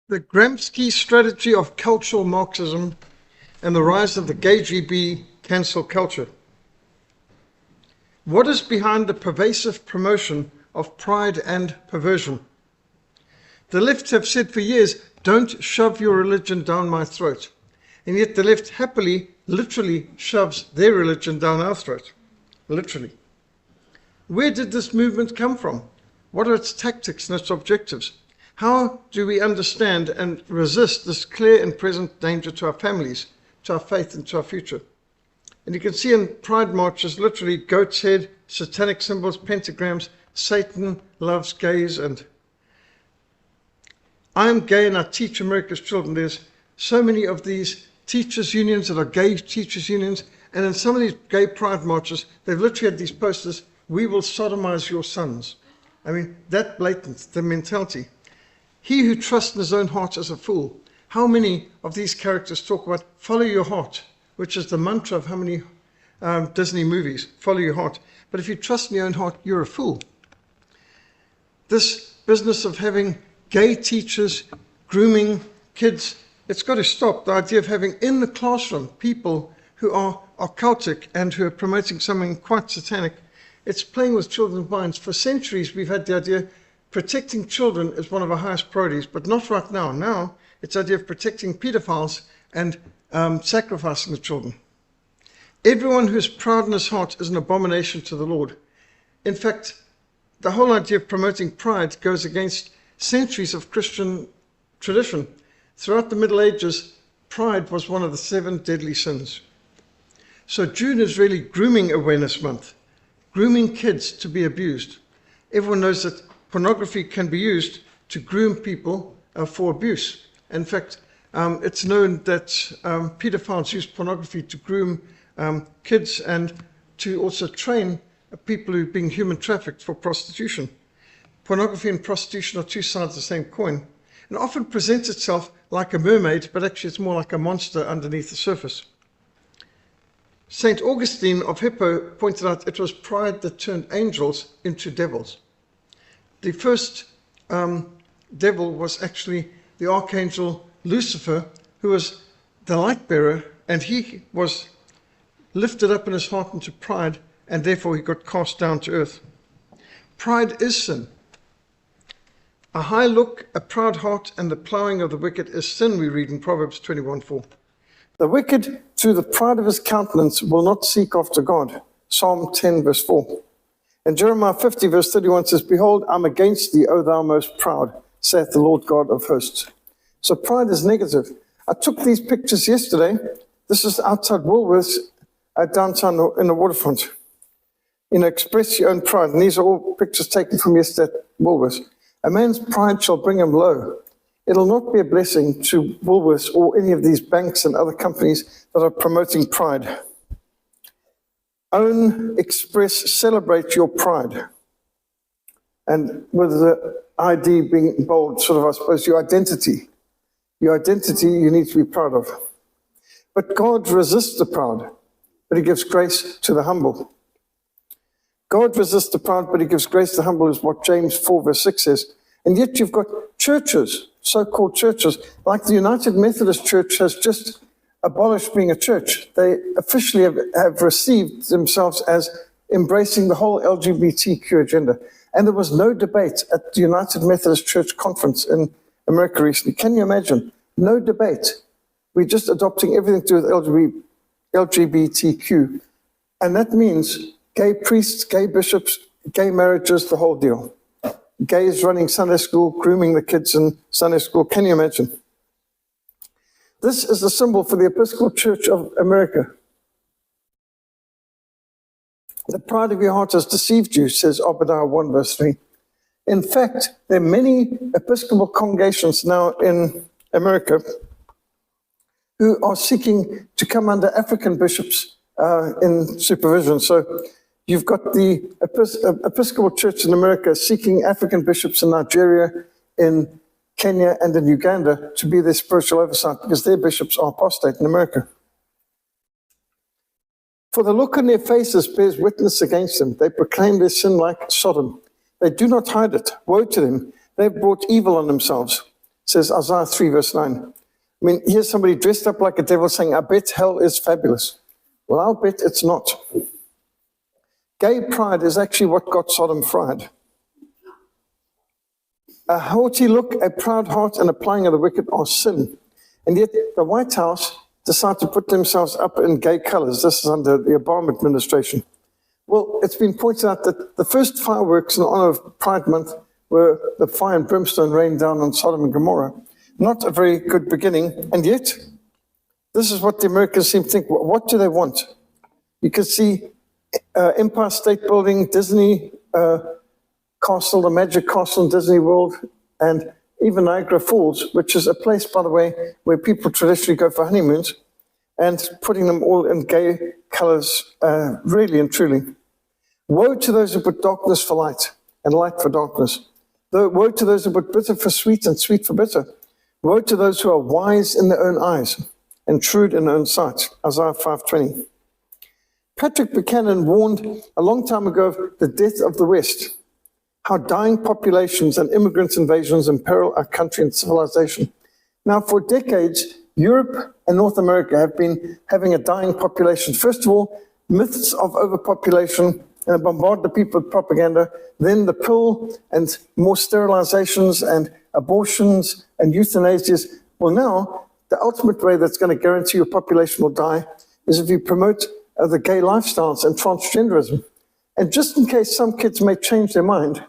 The Gramsci strategy of cultural Marxism and the rise of the gay GB cancel culture. What is behind the pervasive promotion of pride and perversion? The left have said for years, don't shove your religion down my throat. And yet the left happily, literally shoves their religion down our throat. Literally. Where did this movement come from? What are its tactics and its objectives? How do we understand and resist this clear and present danger to our families, to our faith, and to our future? And you can see in pride marches literally goat's head, satanic symbols, pentagrams, Satan loves gays, and I am gay and I teach America's children. There's so many of these teachers' unions that are gay teachers' unions, and in some of these gay pride marches, they've literally had these posters, we will sodomize your sons. I mean, that blatant, the mentality. He who trusts in his own heart is a fool. How many of these characters talk about follow your heart, which is the mantra of how many Disney movies, follow your heart. But if you trust in your own heart, you're a fool. This business of having gay teachers, grooming kids, it's got to stop. The idea of having in the classroom people who are occultic and who are promoting something quite satanic, it's playing with children's minds. For centuries, we've had the idea protecting children is one of our highest priorities, but not right now. Now, it's the idea of protecting pedophiles and sacrificing the children. Everyone who is proud in his heart is an abomination to the Lord. In fact, the whole idea of promoting pride goes against centuries of Christian tradition. Throughout the Middle Ages, pride was one of the 7 deadly sins. So June is really Grooming Awareness Month, grooming kids to be abused. Everyone knows that pornography can be used to groom people for abuse. In fact, it's known that pedophiles use pornography to groom kids and to also train people who are being human trafficked for prostitution. Pornography and prostitution are two sides of the same coin, and often presents itself like a mermaid, but actually it's more like a monster underneath the surface. St. Augustine of Hippo pointed out it was pride that turned angels into devils. The first devil was actually the archangel Lucifer, who was the light bearer, and he was lifted up in his heart into pride, and therefore he got cast down to earth. Pride is sin. A high look, a proud heart, and the ploughing of the wicked is sin, we read in Proverbs 21:4. The wicked, through the pride of his countenance, will not seek after God. Psalm 10, verse 4. And Jeremiah 50, verse 31 says, Behold, I'm against thee, O thou most proud, saith the Lord God of hosts. So pride is negative. I took these pictures yesterday. This is outside Woolworths, downtown in the waterfront. Express your own pride. And these are all pictures taken from yesterday at Woolworths. A man's pride shall bring him low. It'll not be a blessing to Woolworths or any of these banks and other companies that are promoting pride. Own, express, celebrate your pride. And with the ID being bold, sort of, I suppose, your identity. Your identity you need to be proud of. But God resists the proud, but he gives grace to the humble. God resists the proud, but he gives grace to the humble, is what James 4, verse 6 says. And yet you've got churches, so-called churches, like the United Methodist Church has just abolished being a church. They officially have received themselves as embracing the whole LGBTQ agenda. And there was no debate at the United Methodist Church conference in America recently. Can you imagine? No debate. We're just adopting everything to do with LGBTQ. And that means gay priests, gay bishops, gay marriages, the whole deal. Gays running Sunday school, grooming the kids in Sunday school. Can you imagine? This is the symbol for the Episcopal Church of America. The pride of your heart has deceived you, says Obadiah 1, verse 3. In fact, there are many Episcopal congregations now in America who are seeking to come under African bishops in supervision. So you've got the Episcopal Church in America seeking African bishops in Nigeria, in Kenya, and in Uganda to be their spiritual oversight because their bishops are apostate in America. For the look on their faces bears witness against them. They proclaim their sin like Sodom. They do not hide it. Woe to them. They've brought evil on themselves. says Isaiah 3, verse 9. I mean, here's somebody dressed up like a devil saying, I bet hell is fabulous. Well, I'll bet it's not. Gay pride is actually what got Sodom fried. A haughty look, a proud heart, and applying of the wicked are sin. And yet the White House decided to put themselves up in gay colors. This is under the Obama administration. Well, it's been pointed out that the first fireworks in honor of Pride Month were the fire and brimstone rained down on Sodom and Gomorrah. Not a very good beginning, and yet this is what the Americans seem to think. What do they want? You can see Empire State Building, Disney Castle, the Magic Castle in Disney World, and even Niagara Falls, which is a place, by the way, where people traditionally go for honeymoons, and putting them all in gay colors, really and truly. Woe to those who put darkness for light and light for darkness. Woe to those who put bitter for sweet and sweet for bitter. Woe to those who are wise in their own eyes and shrewd in their own sight. Isaiah 5:20. Patrick Buchanan warned a long time ago of the death of the West, how dying populations and immigrant invasions imperil our country and civilization. Now, for decades, Europe and North America have been having a dying population. First of all, myths of overpopulation and bombard the people with propaganda, then the pill and more sterilizations and abortions and euthanasias. Well, now, the ultimate way that's going to guarantee your population will die is if you promote the gay lifestyles and transgenderism. And just in case some kids may change their mind,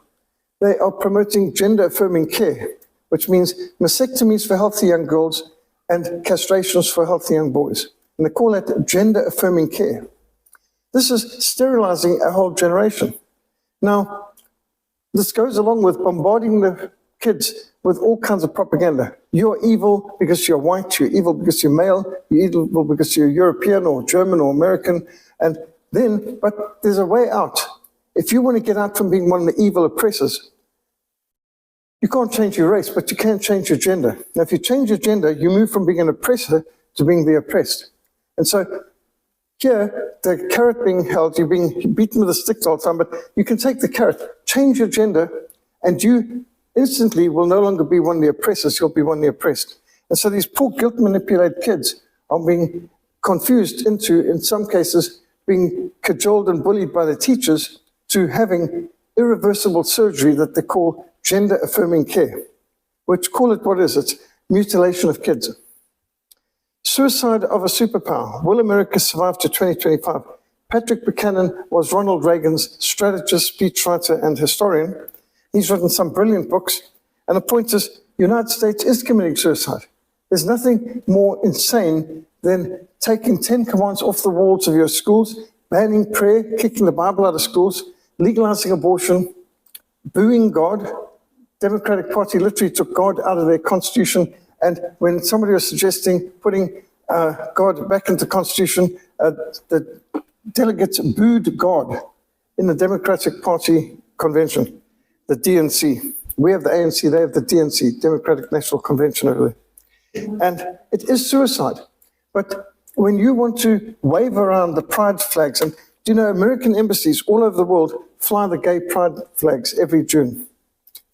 they are promoting gender-affirming care, which means mastectomies for healthy young girls and castrations for healthy young boys. And they call that gender-affirming care. This is sterilizing a whole generation. Now, this goes along with bombarding the kids with all kinds of propaganda. You're evil because you're white, you're evil because you're male, you're evil because you're European or German or American. And then, but there's a way out. If you want to get out from being one of the evil oppressors, you can't change your race, but you can change your gender. Now, if you change your gender, you move from being an oppressor to being the oppressed. And so here, the carrot being held, you're being beaten with a stick all the time, but you can take the carrot, change your gender, and you instantly will no longer be one of the oppressors, you'll be one of the oppressed. And so these poor guilt-manipulated kids are being confused into, in some cases, being cajoled and bullied by the teachers to having irreversible surgery that they call gender-affirming care, which call it what is it? Mutilation of kids. Suicide of a superpower. Will America survive to 2025? Patrick Buchanan was Ronald Reagan's strategist, speechwriter, and historian. He's written some brilliant books. And the point is, the United States is committing suicide. There's nothing more insane than taking 10 commands off the walls of your schools, banning prayer, kicking the Bible out of schools, legalizing abortion, booing God. Democratic Party literally took God out of their constitution. And when somebody was suggesting putting God back into the Constitution, the delegates booed God in the Democratic Party convention, the DNC. We have the ANC, they have the DNC, Democratic National Convention over there. And it is suicide. But when you want to wave around the pride flags, and do you know American embassies all over the world fly the gay pride flags every June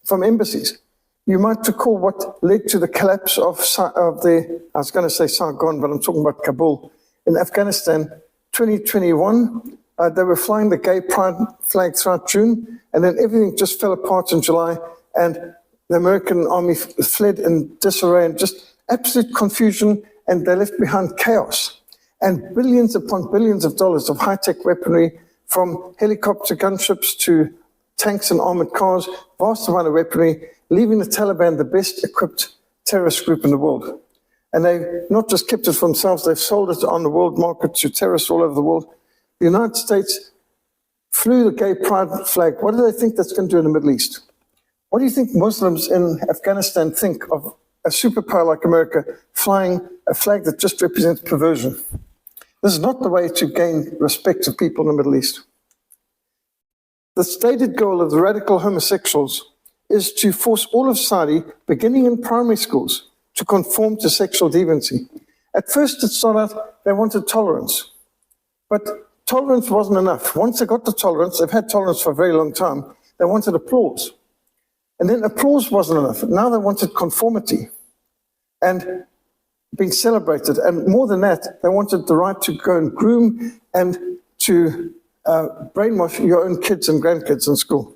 from embassies. You might recall what led to the collapse of the, I was going to say Saigon, but I'm talking about Kabul. In Afghanistan, 2021, they were flying the gay pride flag throughout June, and then everything just fell apart in July, and the American army fled in disarray and just absolute confusion, and they left behind chaos. And billions upon billions of dollars of high-tech weaponry, from helicopter gunships to tanks and armored cars, vast amount of weaponry, leaving the Taliban the best equipped terrorist group in the world. And they've not just kept it for themselves, they've sold it on the world market to terrorists all over the world. The United States flew the gay pride flag. What do they think that's going to do in the Middle East? What do you think Muslims in Afghanistan think of a superpower like America flying a flag that just represents perversion? This is not the way to gain respect of people in the Middle East. The stated goal of the radical homosexuals is to force all of society, beginning in primary schools, to conform to sexual deviancy. At first it started out, they wanted tolerance. But tolerance wasn't enough. Once they got the tolerance, they've had tolerance for a very long time, they wanted applause. And then applause wasn't enough. Now they wanted conformity and being celebrated. And more than that, they wanted the right to go and groom and to brainwash your own kids and grandkids in school.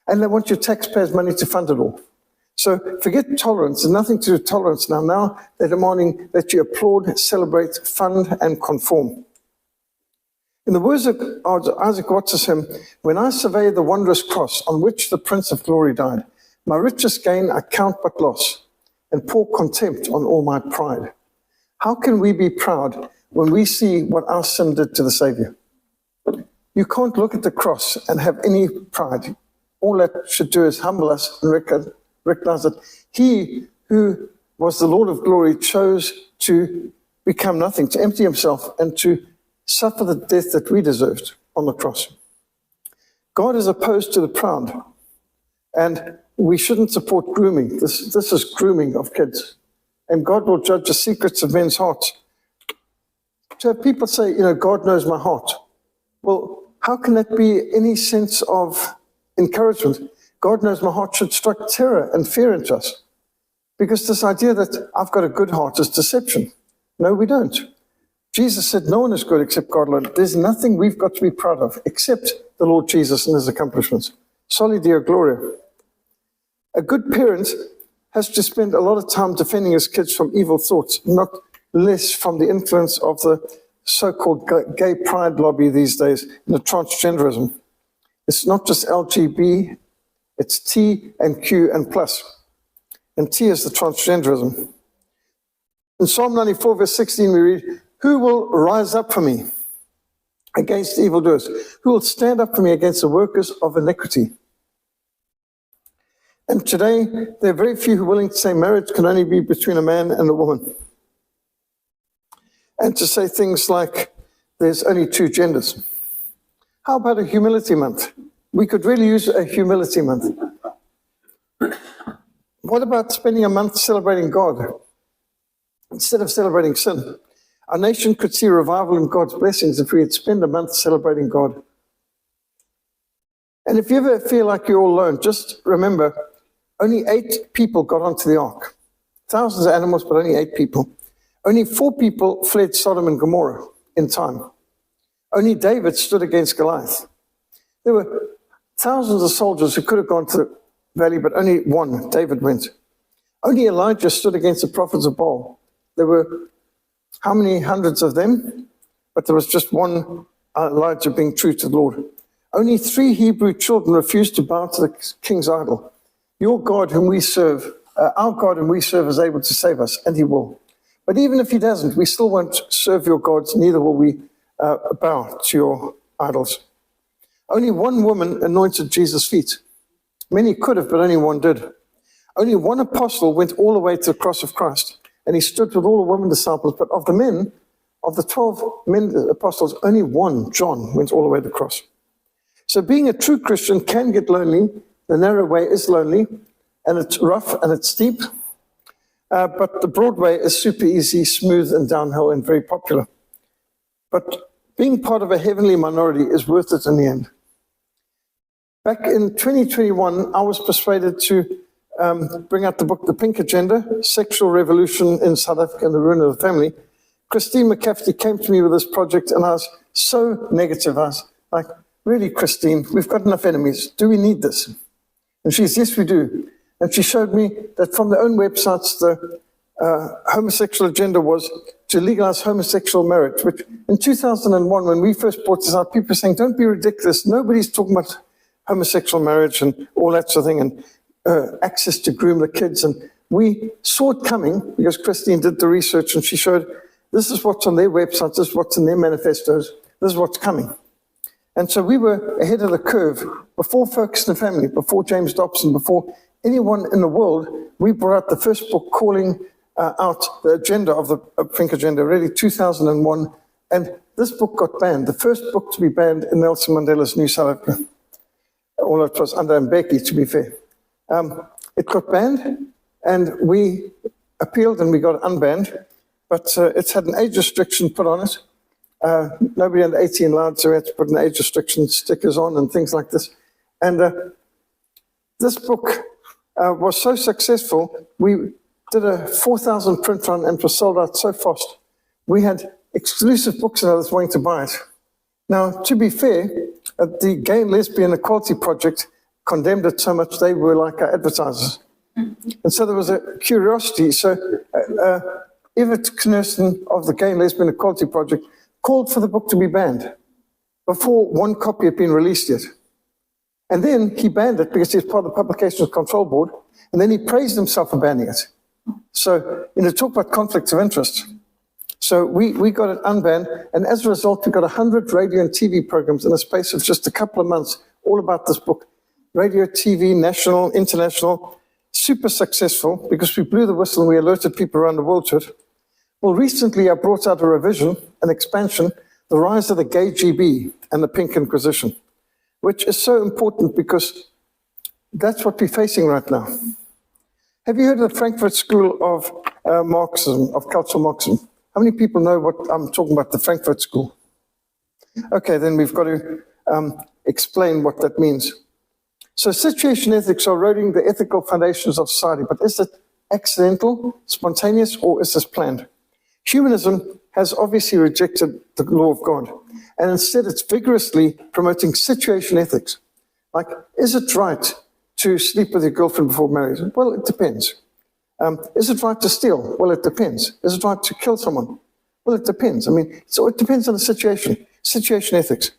And they want your taxpayers' money to fund it all. So forget tolerance. There's nothing to do with tolerance now. Now they're demanding that you applaud, celebrate, fund, and conform. In the words of Isaac Watts' hymn, when I survey the wondrous cross on which the Prince of Glory died, my richest gain I count but loss, and pour contempt on all my pride. How can we be proud when we see what our sin did to the Savior? You can't look at the cross and have any pride. All that should do is humble us and recognize that he who was the Lord of glory chose to become nothing, to empty himself and to suffer the death that we deserved on the cross. God is opposed to the proud, and we shouldn't support grooming. This is grooming of kids. And God will judge the secrets of men's hearts. To have people say, God knows my heart. Well, how can that be any sense of encouragement? God knows my heart should strike terror and fear into us. Because this idea that I've got a good heart is deception. No, we don't. Jesus said no one is good except God alone. There's nothing we've got to be proud of except the Lord Jesus and his accomplishments. Soli Deo Gloria. A good parent has to spend a lot of time defending his kids from evil thoughts, not less from the influence of the so-called gay pride lobby these days, and the transgenderism. It's not just LGB, it's T and Q and plus. And T is the transgenderism. In Psalm 94, verse 16, we read, who will rise up for me against evildoers? Who will stand up for me against the workers of iniquity? And today, there are very few who are willing to say marriage can only be between a man and a woman. And to say things like, there's only two genders. How about a humility month? We could really use a humility month. What about spending a month celebrating God instead of celebrating sin? Our nation could see revival in God's blessings if we had spent a month celebrating God. And if you ever feel like you're all alone, just remember, only 8 people got onto the ark. Thousands of animals, but only 8 people. Only 4 people fled Sodom and Gomorrah in time. Only David stood against Goliath. There were thousands of soldiers who could have gone to the valley, but only one, David, went. Only Elijah stood against the prophets of Baal. There were how many hundreds of them? But there was just one Elijah being true to the Lord. Only 3 Hebrew children refused to bow to the king's idol. Your God whom we serve, our God whom we serve is able to save us, and he will. But even if he doesn't, we still won't serve your gods, neither will we bow to your idols. Only one woman anointed Jesus' feet. Many could have, but only one did. Only one apostle went all the way to the cross of Christ, and he stood with all the women disciples. But of the men, of the 12 men apostles, only one, John, went all the way to the cross. So being a true Christian can get lonely. The narrow way is lonely, and it's rough and it's steep. But the broad way is super easy, smooth, and downhill, and very popular. But being part of a heavenly minority is worth it in the end. Back in 2021, I was persuaded to bring out the book, The Pink Agenda, Sexual Revolution in South Africa and the Ruin of the Family. Christine McCafferty came to me with this project, and I was so negative. I was like, really, Christine, we've got enough enemies. Do we need this? And she says, yes, we do. And she showed me that from their own websites, the homosexual agenda was to legalize homosexual marriage, which in 2001, when we first brought this out, people were saying, don't be ridiculous. Nobody's talking about homosexual marriage and all that sort of thing, and access to groom the kids. And we saw it coming because Christine did the research, and she showed this is what's on their websites, this is what's in their manifestos, this is what's coming. And so we were ahead of the curve. Before Focus on the Family, before James Dobson, before anyone in the world, we brought out the first book calling out the agenda of the Pink Agenda, really 2001. And this book got banned, the first book to be banned in Nelson Mandela's New South Africa. Although it was under Mbeki, to be fair. It got banned, and we appealed and we got unbanned. But it's had an age restriction put on it. Nobody under 18 allowed, so we had to put an age restriction stickers on and things like this. And this book was so successful, we did a 4,000 print run and was sold out so fast. We had exclusive books and others wanting to buy it. Now, to be fair, the Gay and Lesbian Equality Project condemned it so much they were like our advertisers. And so there was a curiosity. So Everett Knudsen of the Gay and Lesbian Equality Project called for the book to be banned before one copy had been released yet. And then he banned it because he was part of the Publications Control Board, and then he praised himself for banning it. So, talk about conflicts of interest. So we got it unbanned, and as a result, we got 100 radio and TV programs in the space of just a couple of months, all about this book. Radio, TV, national, international, super successful because we blew the whistle and we alerted people around the world to it. Well, recently I brought out a revision, an expansion, The Rise of the Gay GB and the Pink Inquisition, which is so important because that's what we're facing right now. Have you heard of the Frankfurt School of Marxism, of cultural Marxism? How many people know what I'm talking about, the Frankfurt School? Okay, then we've got to explain what that means. So situation ethics are eroding the ethical foundations of society, but is it accidental, spontaneous, or is this planned? Humanism has obviously rejected the law of God, and instead it's vigorously promoting situation ethics. Like, is it right to sleep with your girlfriend before marriage? Well, it depends. Is it right to steal? Well, it depends. Is it right to kill someone? Well, it depends. So it depends on the situation. Situation ethics.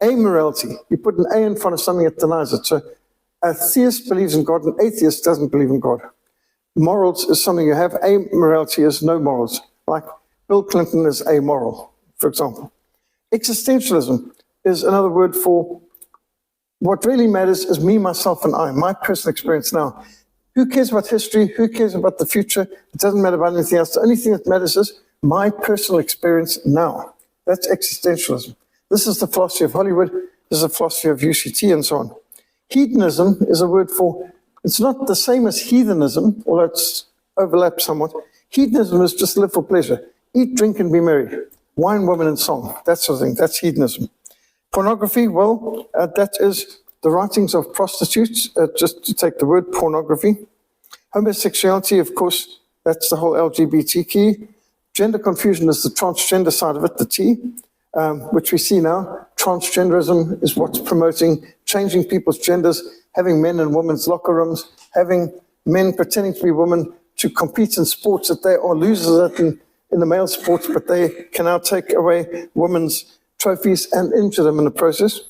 Amorality. You put an A in front of something that denies it. So a theist believes in God, an atheist doesn't believe in God. Morals is something you have. Amorality is no morals. Like Bill Clinton is amoral, for example. Existentialism is another word for what really matters is me, myself, and I, my personal experience now. Who cares about history? Who cares about the future? It doesn't matter about anything else. The only thing that matters is my personal experience now. That's existentialism. This is the philosophy of Hollywood. This is the philosophy of UCT and so on. Hedonism is a word for, it's not the same as heathenism, although it's overlapped somewhat. Hedonism is just live for pleasure. Eat, drink, and be merry. Wine, woman, and song. That sort of thing. That's hedonism. Pornography, well, that is the writings of prostitutes, just to take the word pornography. Homosexuality, of course, that's the whole LGBTQ. Gender confusion is the transgender side of it, the T, which we see now. Transgenderism is what's promoting changing people's genders, having men in women's locker rooms, having men pretending to be women to compete in sports that they are losers at in the male sports, but they can now take away women's trophies and injure them in the process.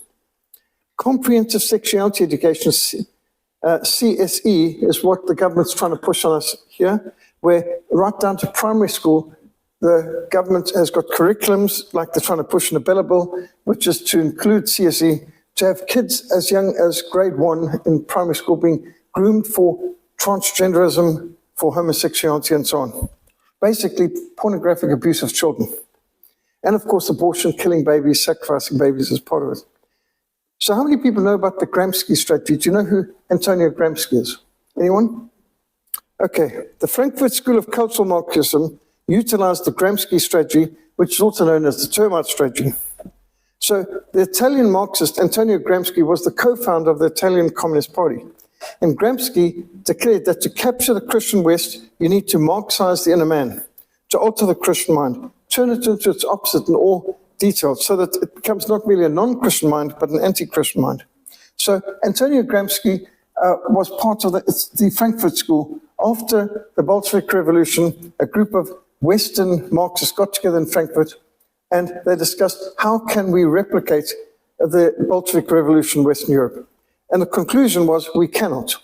Comprehensive sexuality education, CSE, is what the government's trying to push on us here, where right down to primary school, the government has got curriculums like they're trying to push in the Bella Bill, which is to include CSE, to have kids as young as grade 1 in primary school being groomed for transgenderism, for homosexuality and so on. Basically, pornographic abuse of children. And of course, abortion, killing babies, sacrificing babies is part of it. So how many people know about the Gramsci strategy? Do you know who Antonio Gramsci is? Anyone? Okay, the Frankfurt School of Cultural Marxism utilized the Gramsci strategy, which is also known as the termite strategy. So the Italian Marxist Antonio Gramsci was the co-founder of the Italian Communist Party. And Gramsci declared that to capture the Christian West, you need to Marxize the inner man, to alter the Christian mind, turn it into its opposite in all details, so that it becomes not merely a non-Christian mind, but an anti-Christian mind. So Antonio Gramsci was part of the Frankfurt School. After the Bolshevik Revolution, a group of Western Marxists got together in Frankfurt, and they discussed how can we replicate the Bolshevik Revolution in Western Europe. And the conclusion was, we cannot.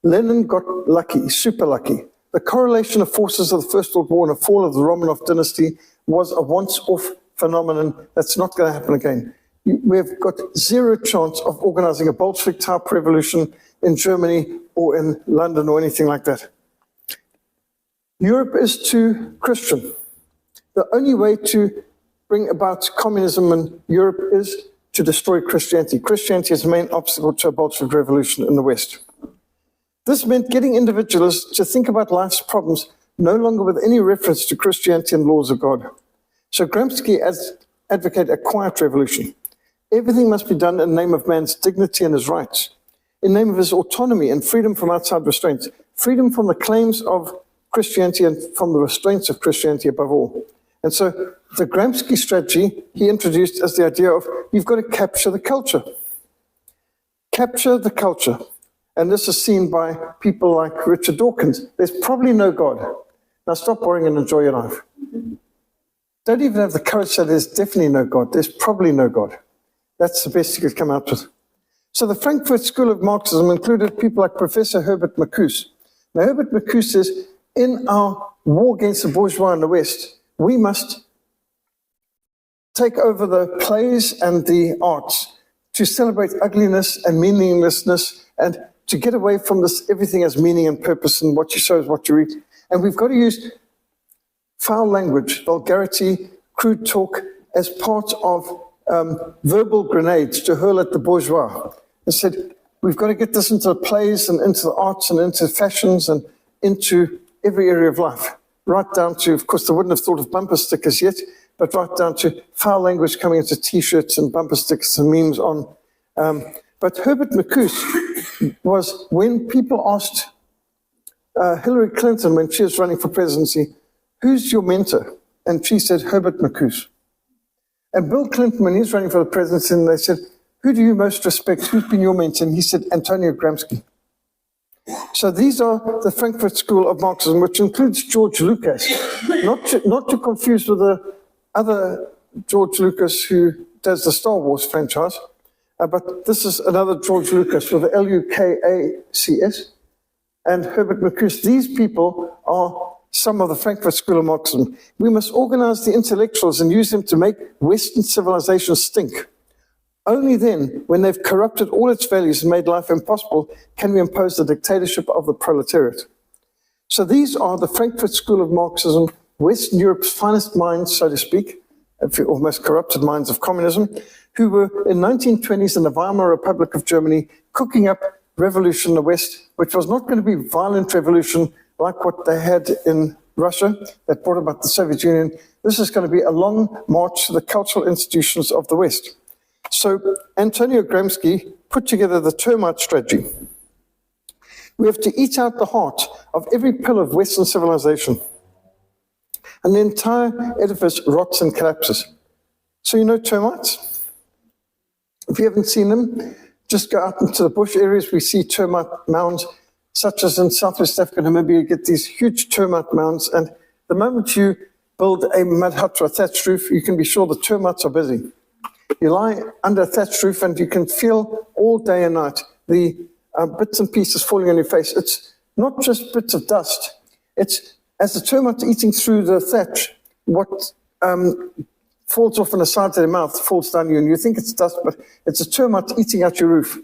Lenin got lucky, super lucky. The correlation of forces of the First World War and the fall of the Romanov dynasty was a once-off phenomenon that's not going to happen again. We've got zero chance of organizing a Bolshevik-type revolution in Germany or in London or anything like that. Europe is too Christian. The only way to bring about communism in Europe is to destroy Christianity. Christianity is the main obstacle to a Bolshevik revolution in the West. This meant getting individuals to think about life's problems no longer with any reference to Christianity and laws of God. So Gramsci advocated a quiet revolution. Everything must be done in the name of man's dignity and his rights. in name of his autonomy and freedom from outside restraints, freedom from the claims of Christianity and from the restraints of Christianity above all. And so the Gramsci strategy he introduced as the idea of you've got to capture the culture. Capture the culture. And this is seen by people like Richard Dawkins. There's probably no God. Now stop worrying and enjoy your life. Don't even have the courage to say there's definitely no God. There's probably no God. That's the best you could come out with. So the Frankfurt School of Marxism included people like Professor Herbert Marcuse. Now Herbert Marcuse says, in our war against the bourgeois in the West, we must take over the plays and the arts to celebrate ugliness and meaninglessness and to get away from this everything has meaning and purpose and what you sow is what you reap. And we've got to use foul language, vulgarity, crude talk as part of verbal grenades to hurl at the bourgeois. And said, we've got to get this into the plays and into the arts and into fashions and into every area of life. Right down to, of course, they wouldn't have thought of bumper stickers yet, but right down to foul language coming into T-shirts and bumper stickers and memes on. But Herbert Marcuse was, when people asked Hillary Clinton, when she was running for presidency, who's your mentor? And she said, Herbert Marcuse. And Bill Clinton, when he's running for the presidency, and they said, who do you most respect? Who's been your mentor? And he said, Antonio Gramsci. So these are the Frankfurt School of Marxism, which includes George Lucas, not to confuse with the other George Lucas who does the Star Wars franchise, but this is another George Lucas with the Lukacs and Herbert Marcuse. These people are some of the Frankfurt School of Marxism. We must organize the intellectuals and use them to make Western civilization stink. Only then, when they've corrupted all its values and made life impossible, can we impose the dictatorship of the proletariat. So these are the Frankfurt School of Marxism, Western Europe's finest minds, so to speak, or most corrupted minds of communism, who were in 1920s in the Weimar Republic of Germany cooking up revolution in the West, which was not going to be violent revolution like what they had in Russia that brought about the Soviet Union. This is going to be a long march to the cultural institutions of the West. So Antonio Gramsci put together the termite strategy. We have to eat out the heart of every pillar of Western civilization. And the entire edifice rots and collapses. So you know termites? If you haven't seen them, just go out into the bush areas. We see termite mounds, such as in Southwest Africa, Namibia, you get these huge termite mounds. And the moment you build a mud hut or a thatched roof, you can be sure the termites are busy. You lie under a thatched roof and you can feel all day and night the bits and pieces falling on your face. It's not just bits of dust. It's as the termites eating through the thatch, what falls off on the side of their mouth falls down you, and you think it's dust, but it's a termite eating out your roof.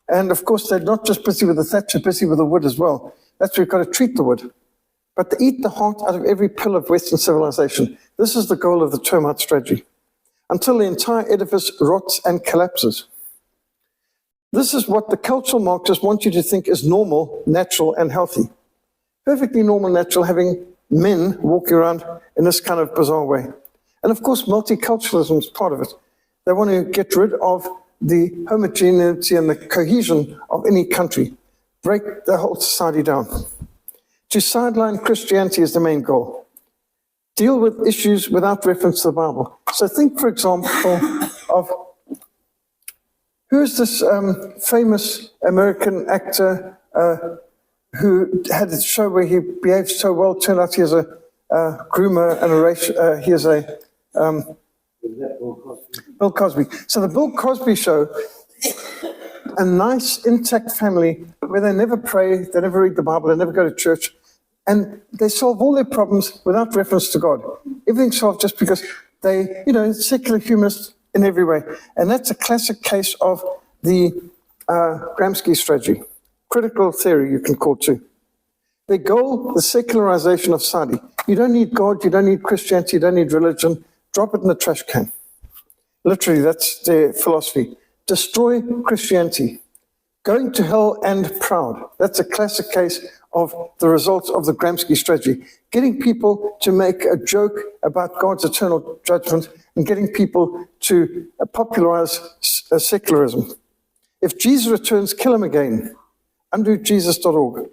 And of course, they're not just busy with the thatch, they're busy with the wood as well. That's where you've got to treat the wood. But they eat the heart out of every pillar of Western civilization. This is the goal of the termite strategy, until the entire edifice rots and collapses. This is what the cultural Marxists want you to think is normal, natural, and healthy. Perfectly normal, natural, having men walking around in this kind of bizarre way. And of course, multiculturalism is part of it. They want to get rid of the homogeneity and the cohesion of any country, break the whole society down. To sideline Christianity is the main goal. Deal with issues without reference to the Bible. So think, for example, of who is this famous American actor who had a show where he behaved so well, turned out he is a groomer and a race, he is a Bill Cosby. So the Bill Cosby show, a nice, intact family where they never pray, they never read the Bible, they never go to church, and they solve all their problems without reference to God. Everything's solved just because they, secular humanists in every way. And that's a classic case of the Gramsci strategy. Critical theory, you can call it too. Their goal, the secularization of society. You don't need God, you don't need Christianity, you don't need religion. Drop it in the trash can. Literally, that's their philosophy. Destroy Christianity. Going to hell and proud. That's a classic case of the results of the Gramsci strategy. Getting people to make a joke about God's eternal judgment and getting people to popularize secularism. If Jesus returns, kill him again. undojesus.org.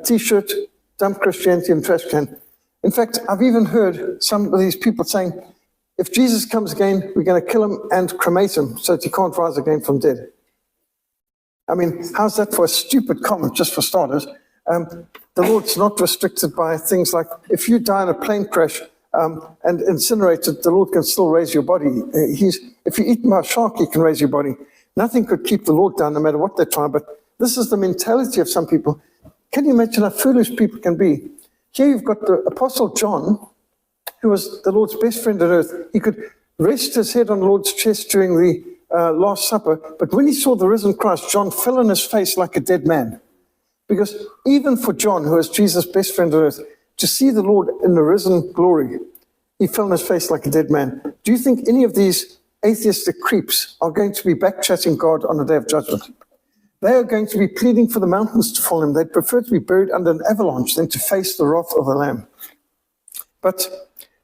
T-shirt, dump Christianity in trash can. In fact, I've even heard some of these people saying, if Jesus comes again, we're going to kill him and cremate him so that he can't rise again from dead. I mean, how's that for a stupid comment, just for starters? The Lord's not restricted by things like, if you die in a plane crash and incinerated, the Lord can still raise your body. If you're eaten by a shark, he can raise your body. Nothing could keep the Lord down, no matter what they try. But this is the mentality of some people. Can you imagine how foolish people can be? Here you've got the Apostle John, who was the Lord's best friend on earth. He could rest his head on the Lord's chest during the Last Supper, but when he saw the risen Christ, John fell on his face like a dead man. Because even for John, who was Jesus' best friend on earth, to see the Lord in the risen glory, he fell on his face like a dead man. Do you think any of these atheistic creeps are going to be back-chatting God on the day of judgment? They are going to be pleading for the mountains to fall in. They'd prefer to be buried under an avalanche than to face the wrath of the Lamb. But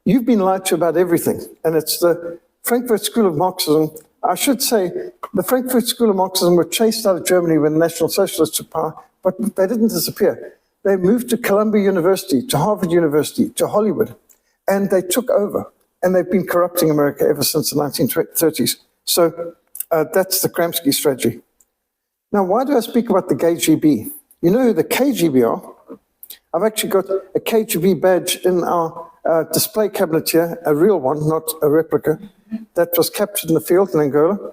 you've been lied to about everything, and it's the Frankfurt School of Marxism. I should say, the Frankfurt School of Marxism were chased out of Germany when the National Socialists took power, but they didn't disappear. They moved to Columbia University, to Harvard University, to Hollywood, and they took over. And they've been corrupting America ever since the 1930s. So that's the Gramsci strategy. Now, why do I speak about the KGB? You know who the KGB are? I've actually got a KGB badge in our display cabinet here, a real one, not a replica, that was captured in the field in Angola.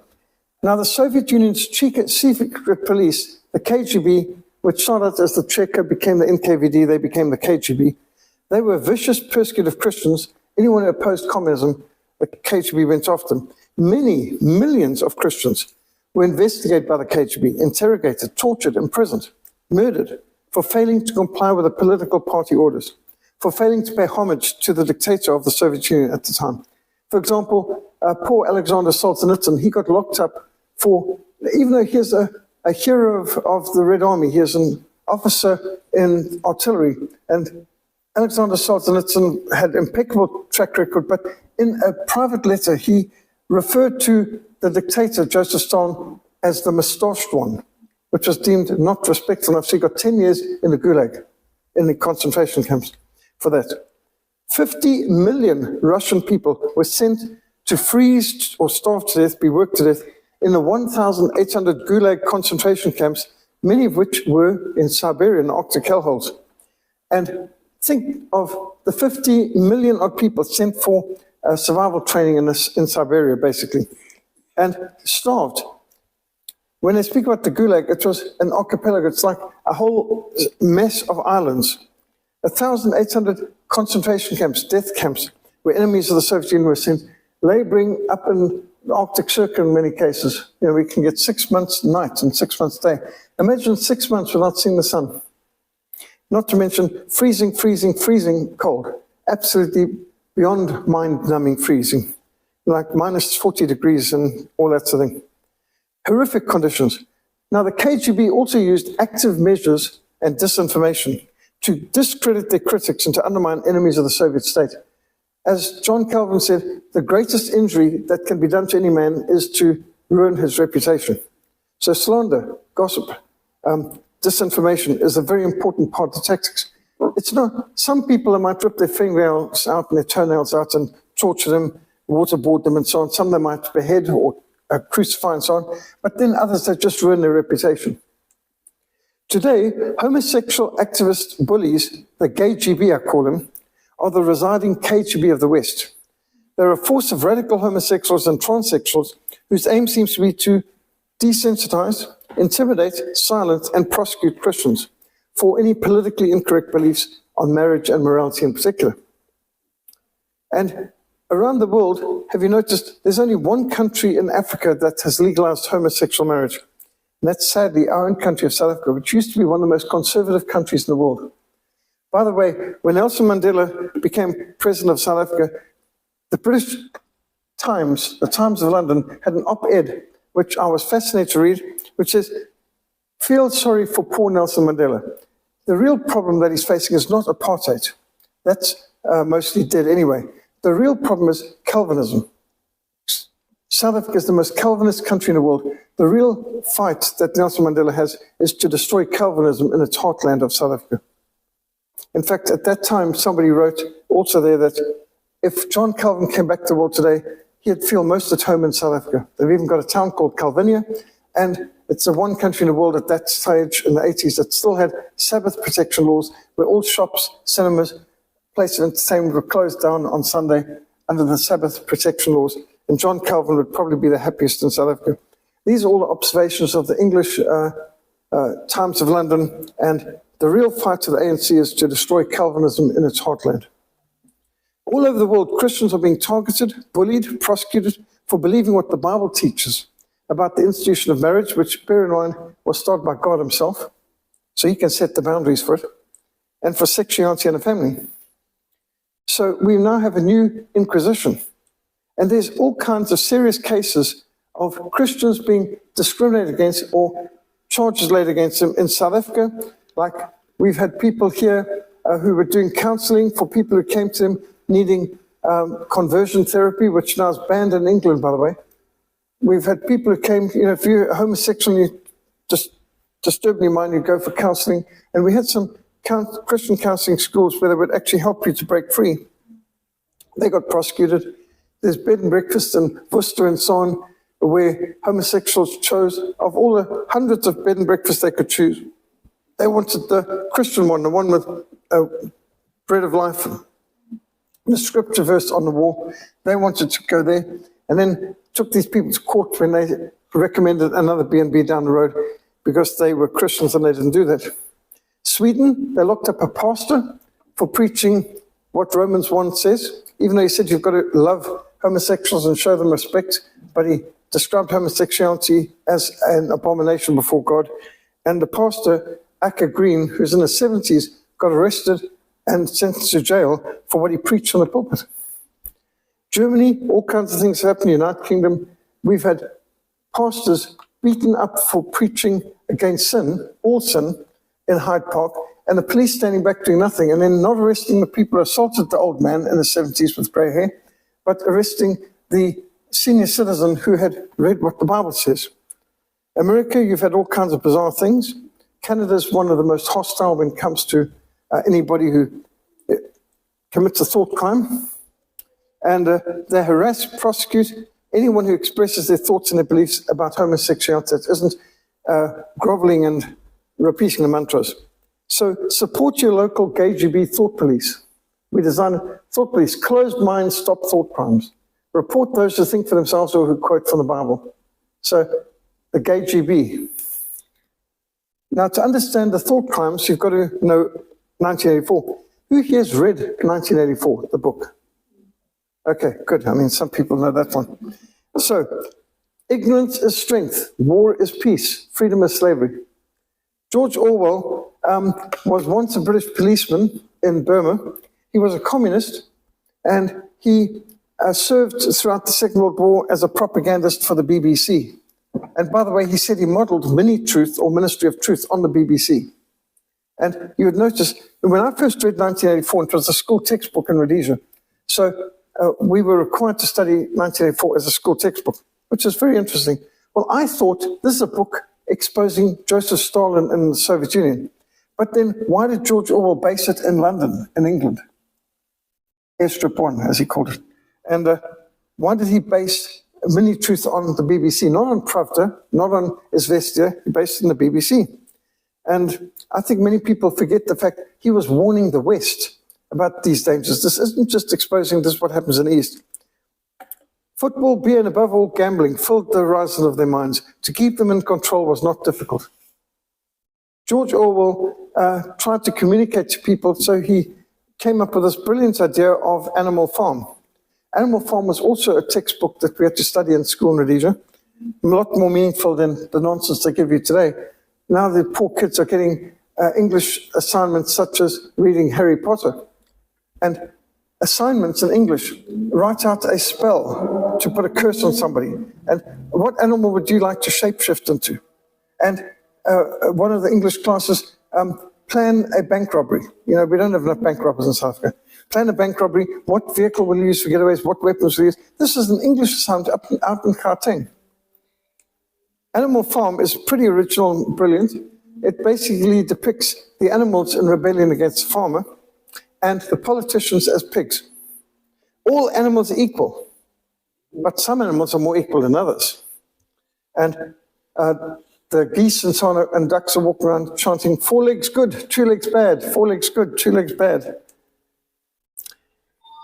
Now, the Soviet Union's secret police, the KGB, which started as the Cheka, became the NKVD, they became the KGB. They were vicious, persecuted Christians. Anyone who opposed communism, the KGB went after them. Many, millions of Christians were investigated by the KGB, interrogated, tortured, imprisoned, murdered for failing to comply with the political party orders, for failing to pay homage to the dictator of the Soviet Union at the time. For example, poor Alexander Solzhenitsyn, he got locked up for, even though he is a hero of the Red Army, he is an officer in artillery, and Alexander Solzhenitsyn had impeccable track record, but in a private letter, he referred to the dictator, Joseph Stalin, as the mustached one, which was deemed not respectful enough. So he got 10 years in the Gulag, in the concentration camps for that. 50 million Russian people were sent to freeze or starve to death, be worked to death, in the 1,800 Gulag concentration camps, many of which were in Siberia, in Arctic hellholes. And think of the 50 million odd people sent for survival training in Siberia, basically, and starved. When they speak about the Gulag, it was an archipelago. It's like a whole mess of islands. 1,800 concentration camps, death camps, where enemies of the Soviet Union were sent, laboring up in the Arctic Circle in many cases. You know, we can get 6 months night and 6 months day. Imagine 6 months without seeing the sun. Not to mention freezing, freezing, freezing cold. Absolutely beyond mind-numbing freezing. Like minus 40 degrees and all that sort of thing. Horrific conditions. Now, the KGB also used active measures and disinformation to discredit their critics and to undermine enemies of the Soviet state. As John Calvin said, the greatest injury that can be done to any man is to ruin his reputation. So slander, gossip, disinformation is a very important part of the tactics. It's not, some people might rip their fingernails out and their toenails out and torture them, waterboard them and so on. Some they might behead or crucify and so on. But then others, they just ruin their reputation. Today, homosexual activist bullies, the gay GB I call them, are the residing KGB of the West. They're a force of radical homosexuals and transsexuals whose aim seems to be to desensitize, intimidate, silence, and prosecute Christians for any politically incorrect beliefs on marriage and morality in particular. And around the world, have you noticed there's only one country in Africa that has legalized homosexual marriage? And that's sadly our own country of South Africa, which used to be one of the most conservative countries in the world. By the way, when Nelson Mandela became president of South Africa, the British Times, the Times of London, had an op-ed, which I was fascinated to read, which says, feel sorry for poor Nelson Mandela. The real problem that he's facing is not apartheid. That's mostly dead anyway. The real problem is Calvinism. South Africa is the most Calvinist country in the world. The real fight that Nelson Mandela has is to destroy Calvinism in its heartland of South Africa. In fact, at that time, somebody wrote also there that if John Calvin came back to the world today, he'd feel most at home in South Africa. They've even got a town called Calvinia, and it's the one country in the world at that stage in the 80s that still had Sabbath protection laws, where all shops, cinemas, places of entertainment were closed down on Sunday under the Sabbath protection laws. And John Calvin would probably be the happiest in South Africa. These are all the observations of the English Times of London, and the real fight of the ANC is to destroy Calvinism in its heartland. All over the world, Christians are being targeted, bullied, prosecuted for believing what the Bible teaches about the institution of marriage, which, bear in mind, was started by God himself, so he can set the boundaries for it, and for sexuality and a family. So we now have a new inquisition. And there's all kinds of serious cases of Christians being discriminated against or charges laid against them in South Africa. Like we've had people here who were doing counseling for people who came to them needing conversion therapy, which now is banned in England, by the way. We've had people who came, if you're homosexual and you just disturb your mind, you go for counseling. And we had some Christian counseling schools where they would actually help you to break free. They got prosecuted. There's bed and breakfast in Worcester and so on, where homosexuals chose, of all the hundreds of bed and breakfasts they could choose, they wanted the Christian one, the one with bread of life, the scripture verse on the wall. They wanted to go there, and then took these people to court when they recommended another B&B down the road because they were Christians and they didn't do that. Sweden, they locked up a pastor for preaching what Romans 1 says, even though he said you've got to love homosexuals and show them respect, but he described homosexuality as an abomination before God. And the pastor, Acker Green, who's in his 70s, got arrested and sentenced to jail for what he preached on the pulpit. Germany, all kinds of things happen. United Kingdom, we've had pastors beaten up for preaching against sin, all sin, in Hyde Park, and the police standing back doing nothing, and then not arresting the people who assaulted the old man in his 70s with grey hair, but arresting the senior citizen who had read what the Bible says. America, you've had all kinds of bizarre things. Canada is one of the most hostile when it comes to anybody who commits a thought crime. And they harass, prosecute anyone who expresses their thoughts and their beliefs about homosexuality that isn't groveling and repeating the mantras. So support your local gay GB thought police. We design thought police, closed minds, stop thought crimes. Report those who think for themselves or who quote from the Bible. So the gay GB. Now, to understand the thought crimes, you've got to know 1984. Who here has read 1984, the book? Okay, good. I mean, some people know that one. So, ignorance is strength, war is peace, freedom is slavery. George Orwell was once a British policeman in Burma. He was a communist, and he served throughout the Second World War as a propagandist for the BBC. And by the way, he said he modeled Mini-Truth or Ministry of Truth on the BBC. And you would notice, when I first read 1984, it was a school textbook in Rhodesia. So we were required to study 1984 as a school textbook, which is very interesting. Well, I thought this is a book exposing Joseph Stalin in the Soviet Union. But then why did George Orwell base it in London, in England? Airstrip 1, as he called it. And why did he base Mini-Truth on the BBC? Not on Pravda, not on Izvestia, he based it on the BBC. And I think many people forget the fact he was warning the West about these dangers. This isn't just exposing this what happens in the East. Football, beer, and above all gambling filled the horizon of their minds. To keep them in control was not difficult. George Orwell tried to communicate to people, so he came up with this brilliant idea of Animal Farm. Animal Farm was also a textbook that we had to study in school in Rhodesia, a lot more meaningful than the nonsense they give you today. Now the poor kids are getting English assignments such as reading Harry Potter. And assignments in English, write out a spell to put a curse on somebody. And what animal would you like to shapeshift into? And one of the English classes, plan a bank robbery. You know, we don't have enough bank robbers in South Africa. Plan a bank robbery. What vehicle will you use for getaways? What weapons will you use? This is an English assignment out in Gauteng. Animal Farm is pretty original and brilliant. It basically depicts the animals in rebellion against the farmer and the politicians as pigs. All animals are equal, but some animals are more equal than others. And the geese and so on and ducks are walking around chanting, 4 legs good, 2 legs bad, 4 legs good, 2 legs bad.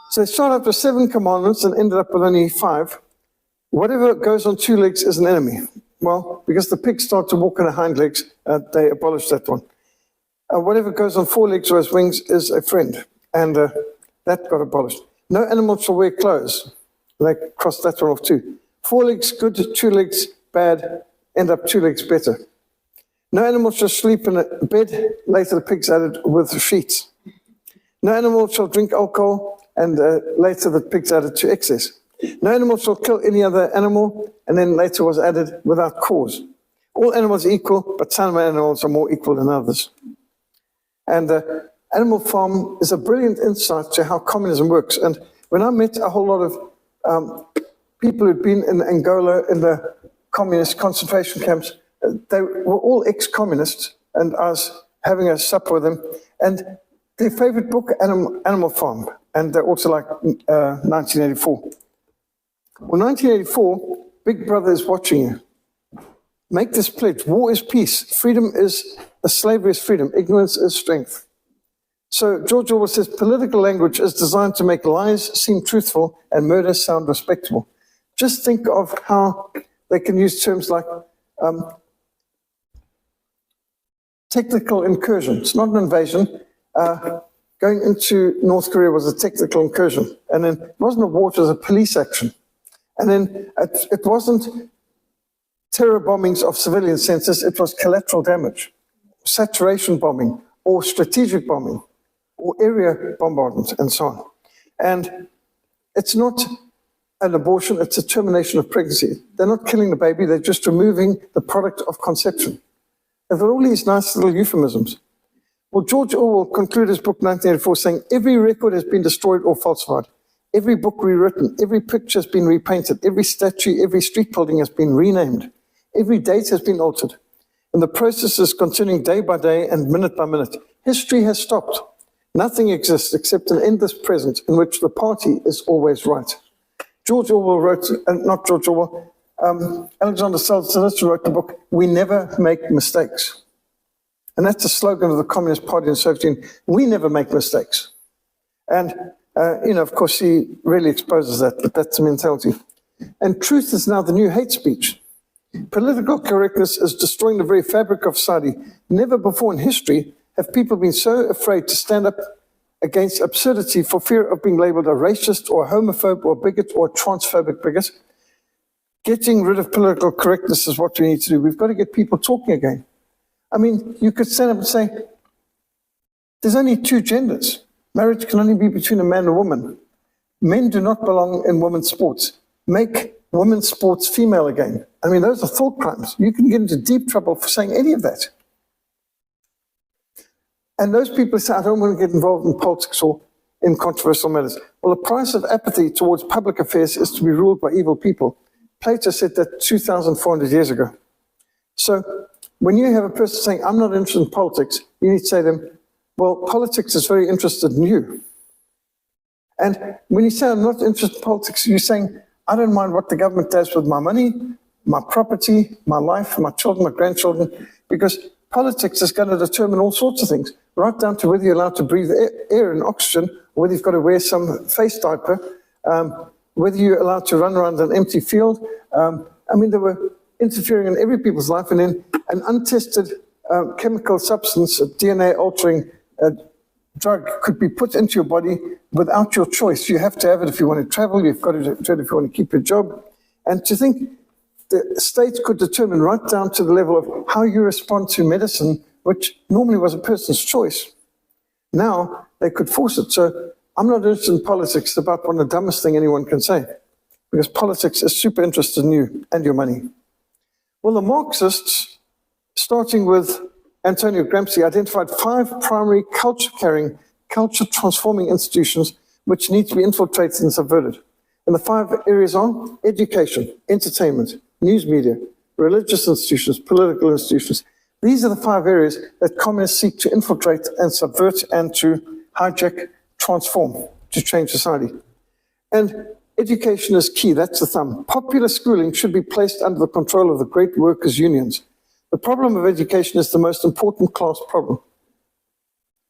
So they started out with 7 commandments and ended up with only 5. Whatever goes on 2 legs is an enemy. Well, because the pigs start to walk on their hind legs, they abolished that one. Whatever goes on 4 legs or has wings is a friend, and that got abolished. No animal shall wear clothes. They crossed that one off too. 4 legs good, 2 legs bad, end up 2 legs better. No animal shall sleep in a bed, later the pigs added with sheets. No animal shall drink alcohol, and later the pigs added to excess. No animal shall kill any other animal, and then later was added without cause. All animals are equal, but some animals are more equal than others. And Animal Farm is a brilliant insight to how communism works. And when I met a whole lot of people who'd been in Angola in the communist concentration camps, they were all ex-communists, and I was having a supper with them, and their favorite book, Animal Farm, and they also like 1984. Well, 1984, Big Brother is watching you. Make this pledge. War is peace. Freedom is, slavery is freedom. Ignorance is strength. So George Orwell says, political language is designed to make lies seem truthful and murder sound respectable. Just think of how they can use terms like technical incursion. It's not an invasion. Going into North Korea was a technical incursion. And then it wasn't a war, it was a police action. And then it wasn't terror bombings of civilian centers, it was collateral damage, saturation bombing, or strategic bombing, or area bombardment, and so on. And it's not an abortion, it's a termination of pregnancy. They're not killing the baby, they're just removing the product of conception. And there are all these nice little euphemisms. Well, George Orwell concluded his book 1984 saying, every record has been destroyed or falsified. Every book rewritten, every picture has been repainted, every statue, every street building has been renamed, every date has been altered, and the process is continuing day by day and minute by minute. History has stopped. Nothing exists except an endless present in which the party is always right. George Orwell wrote, not George Orwell, Alexander Solzhenitsyn wrote the book, We Never Make Mistakes. And that's the slogan of the Communist Party in the Soviet Union. We never make mistakes. And of course, he really exposes that, but that's the mentality. And truth is now the new hate speech. Political correctness is destroying the very fabric of society. Never before in history have people been so afraid to stand up against absurdity for fear of being labeled a racist or a homophobe or a bigot or a transphobic bigot. Getting rid of political correctness is what we need to do. We've got to get people talking again. I mean, you could stand up and say, there's only 2 genders. Marriage can only be between a man and a woman. Men do not belong in women's sports. Make women's sports female again. I mean, those are thought crimes. You can get into deep trouble for saying any of that. And those people say, I don't want to get involved in politics or in controversial matters. Well, the price of apathy towards public affairs is to be ruled by evil people. Plato said that 2,400 years ago. So when you have a person saying, I'm not interested in politics, you need to say to them, well, politics is very interested in you. And when you say, I'm not interested in politics, you're saying, I don't mind what the government does with my money, my property, my life, my children, my grandchildren, because politics is going to determine all sorts of things, right down to whether you're allowed to breathe air and oxygen, or whether you've got to wear some face diaper, whether you're allowed to run around an empty field. I mean, they were interfering in every people's life, and then an untested chemical substance, a DNA-altering drug, could be put into your body without your choice. You have to have it if you want to travel, you've got to do it if you want to keep your job. And to think the state could determine right down to the level of how you respond to medicine, which normally was a person's choice. Now they could force it. So I'm not interested in politics. It's about one of the dumbest thing anyone can say, because politics is super interested in you and your money. Well, the Marxists, starting with Antonio Gramsci identified 5 primary culture-carrying, culture-transforming institutions which need to be infiltrated and subverted. And the 5 areas are education, entertainment, news media, religious institutions, political institutions. These are the 5 areas that communists seek to infiltrate and subvert and to hijack, transform, to change society. And education is key, that's the thumb. Popular schooling should be placed under the control of the great workers' unions. The problem of education is the most important class problem.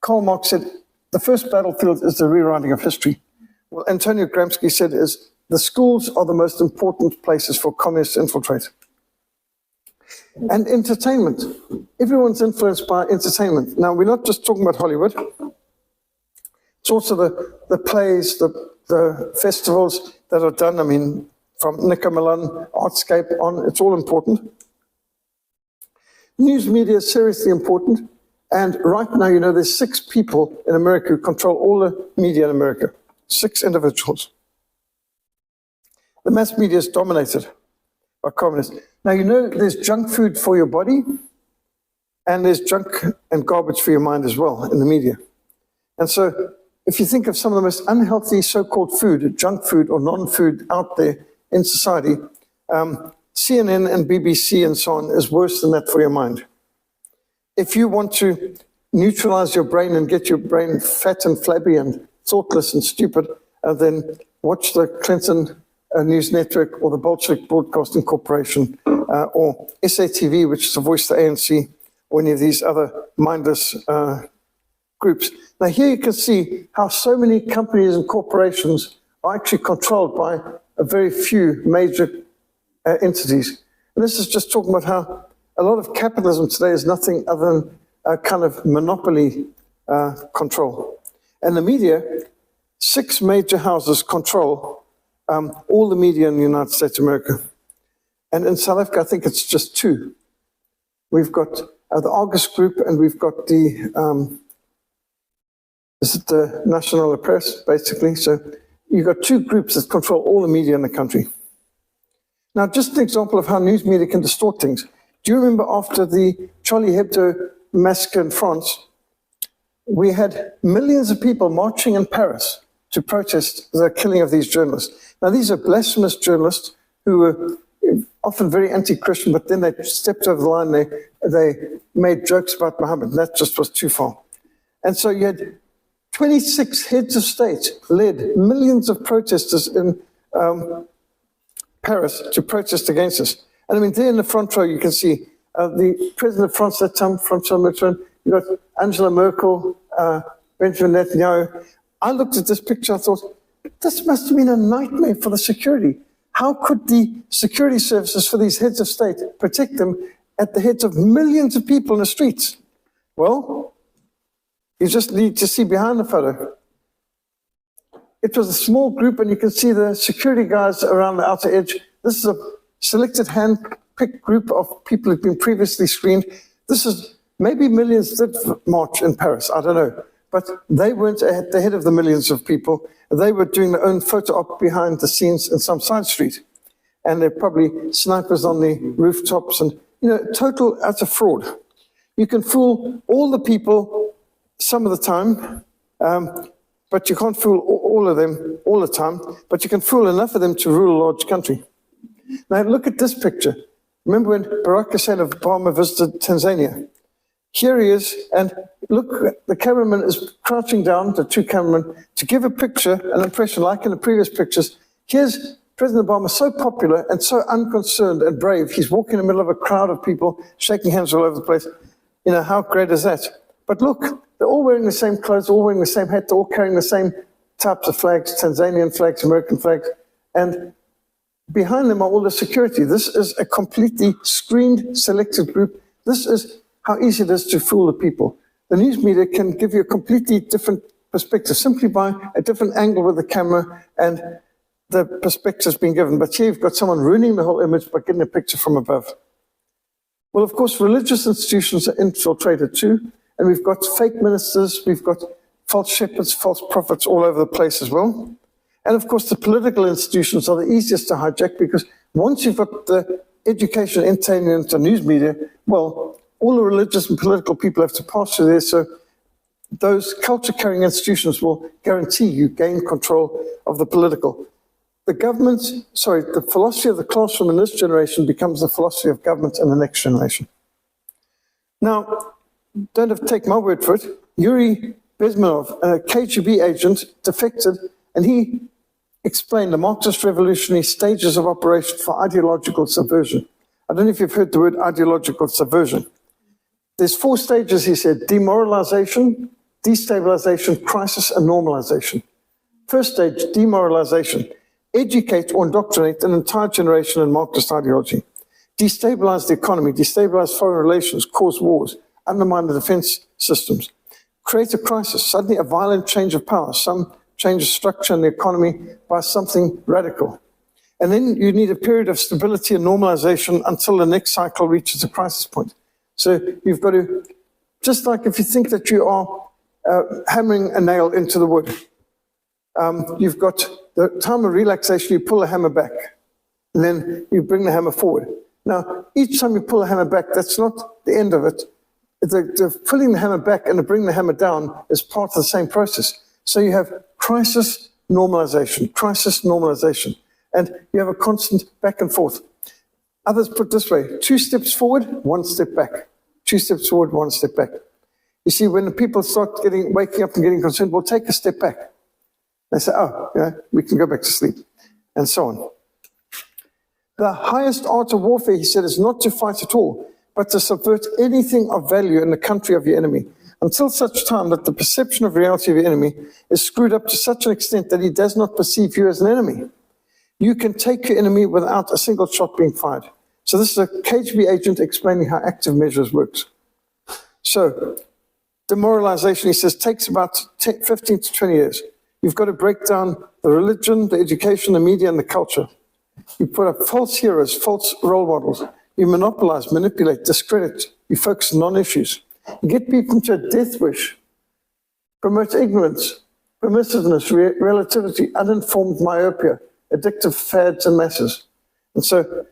Karl Marx said, the first battlefield is the rewriting of history. Well, Antonio Gramsci said is, the schools are the most important places for communists to infiltrate. And entertainment. Everyone's influenced by entertainment. Now, we're not just talking about Hollywood. It's also the plays, the festivals that are done. I mean, from Nico Milan, Artscape on, it's all important. News media is seriously important. And right now, you know, there's 6 people in America who control all the media in America. 6 individuals. The mass media is dominated by communists. Now, you know, there's junk food for your body, and there's junk and garbage for your mind as well in the media. And so, if you think of some of the most unhealthy so-called food, junk food or non-food out there in society, CNN and BBC and so on is worse than that for your mind. If you want to neutralize your brain and get your brain fat and flabby and thoughtless and stupid, then watch the Clinton News Network or the Bolshevik Broadcasting Corporation or SATV, which is the voice of the ANC, or any of these other mindless groups. Now here you can see how so many companies and corporations are actually controlled by a very few major entities. And this is just talking about how a lot of capitalism today is nothing other than a kind of monopoly control. And the media, 6 major houses control all the media in the United States of America. And in South Africa, I think it's just 2. We've got the Argus Group, and we've got the National Press, basically. So you've got 2 groups that control all the media in the country. Now, just an example of how news media can distort things. Do you remember after the Charlie Hebdo massacre in France, we had millions of people marching in Paris to protest the killing of these journalists. Now, these are blasphemous journalists who were often very anti-Christian, but then they stepped over the line. They made jokes about Muhammad, and that just was too far. And so you had 26 heads of state led millions of protesters in Paris to protest against us. And I mean, there in the front row, you can see the president of France at that time, François Mitterrand, you've got Angela Merkel, Benjamin Netanyahu. I looked at this picture, I thought, this must have been a nightmare for the security. How could the security services for these heads of state protect them at the heads of millions of people in the streets? Well, you just need to see behind the photo. It was a small group, and you can see the security guys around the outer edge. This is a selected hand-picked group of people who've been previously screened. This is, maybe millions did march in Paris, I don't know. But they weren't at the head of the millions of people. They were doing their own photo op behind the scenes in some side street. And they're probably snipers on the rooftops and, you know, total utter fraud. You can fool all the people some of the time, but you can't fool all of them all the time, but you can fool enough of them to rule a large country. Now look at this picture. Remember when Barack Hussein Obama visited Tanzania? Here he is, and look, the cameraman is crouching down, the 2 cameramen, to give a picture, an impression like in the previous pictures. Here's President Obama, so popular and so unconcerned and brave. He's walking in the middle of a crowd of people, shaking hands all over the place. You know, how great is that? But look, they're all wearing the same clothes, all wearing the same hat, they're all carrying the same types of flags, Tanzanian flags, American flags, and behind them are all the security. This is a completely screened, selected group. This is how easy it is to fool the people. The news media can give you a completely different perspective simply by a different angle with the camera and the perspective's been given. But here you've got someone ruining the whole image by getting a picture from above. Well, of course, religious institutions are infiltrated too, and we've got fake ministers, we've got false shepherds, false prophets all over the place as well. And of course, the political institutions are the easiest to hijack because once you've got the education, entertainment, and news media, well, all the religious and political people have to pass through there, so those culture-carrying institutions will guarantee you gain control of the political. The philosophy of the classroom in this generation becomes the philosophy of government in the next generation. Now, don't have to take my word for it. Yuri Bezmenov, a KGB agent, defected, and he explained the Marxist revolutionary stages of operation for ideological subversion. I don't know if you've heard the word ideological subversion. There's 4 stages, he said: demoralization, destabilization, crisis, and normalization. First stage, demoralization. Educate or indoctrinate an entire generation in Marxist ideology. Destabilize the economy, destabilize foreign relations, cause wars, undermine the defense systems. Create a crisis, suddenly a violent change of power, some change of structure in the economy by something radical. And then you need a period of stability and normalization until the next cycle reaches a crisis point. So you've got to, just like if you think that you are hammering a nail into the wood, you've got the time of relaxation, you pull the hammer back, and then you bring the hammer forward. Now, each time you pull the hammer back, that's not the end of it. The pulling the hammer back and the bringing the hammer down is part of the same process. So you have crisis, normalization, and you have a constant back and forth. Others put it this way: 2 steps forward, 1 step back. 2 steps forward, 1 step back. You see, when the people start waking up and getting concerned, well, take a step back. They say, oh, we can go back to sleep, and so on. The highest art of warfare, he said, is not to fight at all, but to subvert anything of value in the country of your enemy, until such time that the perception of reality of your enemy is screwed up to such an extent that he does not perceive you as an enemy. You can take your enemy without a single shot being fired. So this is a KGB agent explaining how active measures works. So demoralization, he says, takes about 15 to 20 years. You've got to break down the religion, the education, the media, and the culture. You put up false heroes, false role models. You monopolize, manipulate, discredit. You focus on non-issues. You get people into a death wish, promote ignorance, permissiveness, relativity, uninformed myopia, addictive fads and masses. And so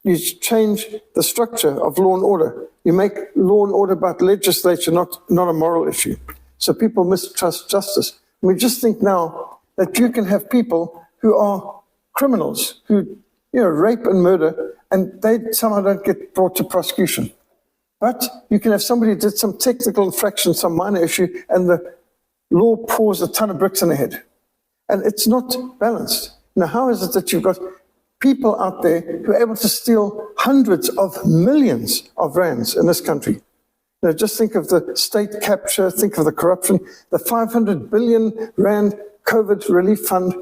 you change the structure of law and order. You make law and order about legislature, not a moral issue. So people mistrust justice. I mean, just think now that you can have people who are criminals, who rape and murder, and they somehow don't get brought to prosecution. But you can have somebody who did some technical infraction, some minor issue, and the law pours a ton of bricks in their head. And it's not balanced. Now, how is it that you've got people out there who are able to steal hundreds of millions of rands in this country? Just think of the state capture, think of the corruption, the 500 billion rand COVID relief fund,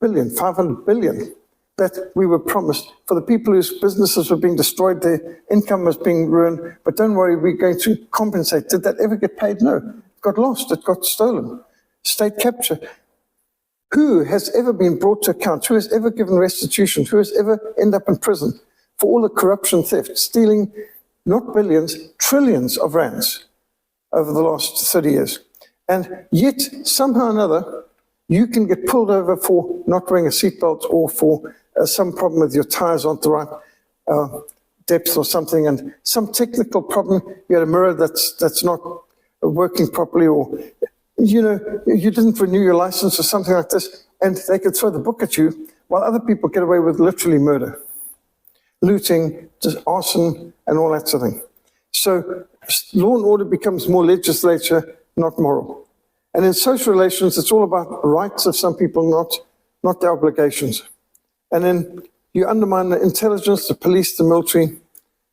500 billion that we were promised for the people whose businesses were being destroyed, their income was being ruined, but don't worry, we're going to compensate. Did that ever get paid? No, it got lost, it got stolen. State capture. Who has ever been brought to account? Who has ever given restitution? Who has ever ended up in prison for all the corruption, theft, stealing, not billions, trillions of rands over the last 30 years? And yet, somehow or another, you can get pulled over for not wearing a seatbelt or for some problem with your tires aren't the right depth or something, and some technical problem, you had a mirror that's not working properly, or you didn't renew your license or something like this, and they could throw the book at you while other people get away with literally murder, looting, just arson, and all that sort of thing. So law and order becomes more legislature, not moral. And in social relations, it's all about rights of some people, not their obligations. And then you undermine the intelligence, the police, the military,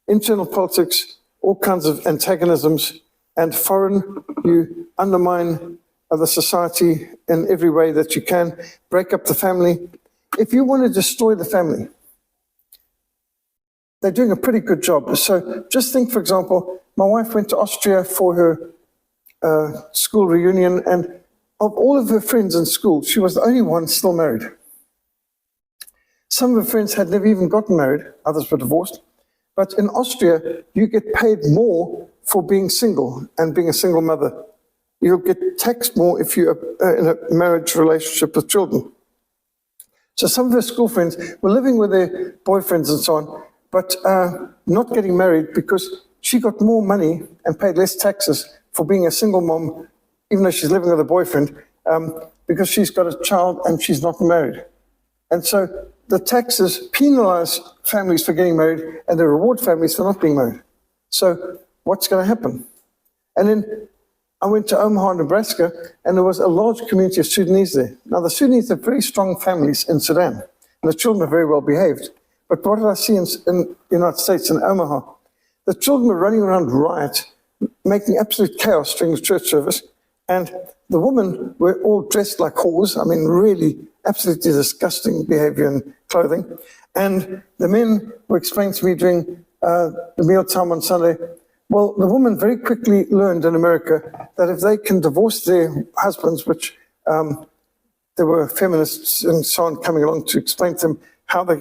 internal politics, all kinds of antagonisms, and foreign, you undermine the society in every way that you can, break up the family. If you want to destroy the family, they're doing a pretty good job. So just think, for example, my wife went to Austria for her school reunion, and of all of her friends in school, she was the only one still married. Some of her friends had never even gotten married, others were divorced. But in Austria, you get paid more for being single and being a single mother. You'll get taxed more if you're in a marriage relationship with children. So some of her school friends were living with their boyfriends and so on, but not getting married because she got more money and paid less taxes for being a single mom, even though she's living with a boyfriend, because she's got a child and she's not married. And so the taxes penalize families for getting married and they reward families for not being married. So what's going to happen? And then I went to Omaha, Nebraska, and there was a large community of Sudanese there. Now, the Sudanese have very strong families in Sudan, and the children are very well behaved. But what did I see in the United States, in Omaha? The children were running around riot, making absolute chaos during the church service, and the women were all dressed like whores. I mean, really absolutely disgusting behavior and clothing. And the men were explaining to me during the mealtime on Sunday, well, the women very quickly learned in America that if they can divorce their husbands, which there were feminists and so on coming along to explain to them how they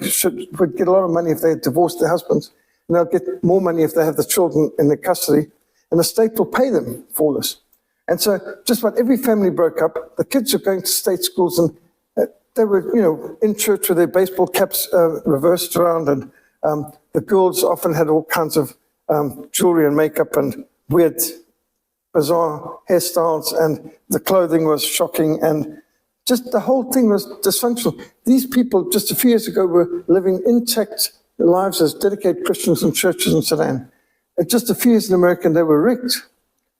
would get a lot of money if they had divorced their husbands, and they'll get more money if they have the children in their custody, and the state will pay them for this. And so just about every family broke up. The kids were going to state schools, and they were, in church with their baseball caps reversed around, and the girls often had all kinds of jewelry and makeup and weird, bizarre hairstyles, and the clothing was shocking, and just the whole thing was dysfunctional. These people just a few years ago were living intact lives as dedicated Christians in churches in Sudan. Just a few years in America, and they were wrecked.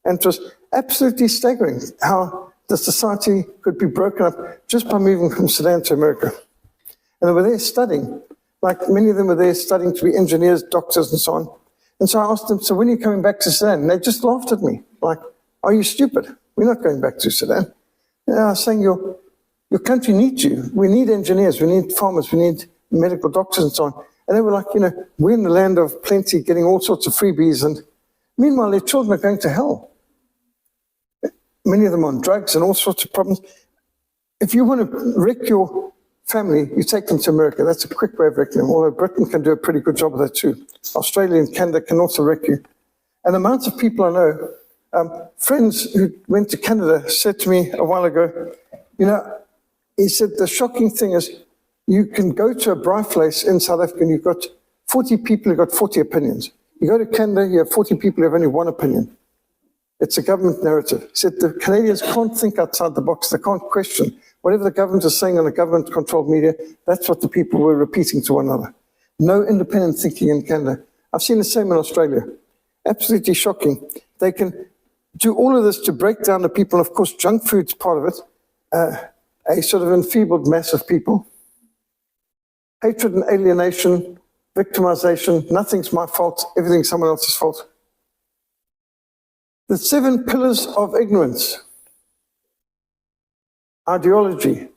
And it was absolutely staggering how the society could be broken up just by moving from Sudan to America. And they were there studying, like many of them were there studying to be engineers, doctors, and so on. And so I asked them, so when are you coming back to Sudan? And they just laughed at me, like, are you stupid? We're not going back to Sudan. And I was saying, your country needs you. We need engineers, we need farmers, we need medical doctors and so on. And they were like, we're in the land of plenty, getting all sorts of freebies. And meanwhile, their children are going to hell. Many of them on drugs and all sorts of problems. If you want to wreck your family, you take them to America. That's a quick way of wrecking them, although Britain can do a pretty good job of that too. Australia and Canada can also wreck you. And the amounts of people I know, friends who went to Canada said to me a while ago, he said, the shocking thing is you can go to a braai place in South Africa and you've got 40 people who've got 40 opinions. You go to Canada, you have 40 people who have only one opinion. It's a government narrative. He said the Canadians can't think outside the box. They can't question. Whatever the government is saying on the government-controlled media, that's what the people were repeating to one another. No independent thinking in Canada. I've seen the same in Australia. Absolutely shocking. They can do all of this to break down the people. Of course, junk food's part of it. A sort of enfeebled mass of people. Hatred and alienation, victimization, nothing's my fault, everything's someone else's fault. The 7 pillars of ignorance. Ideology.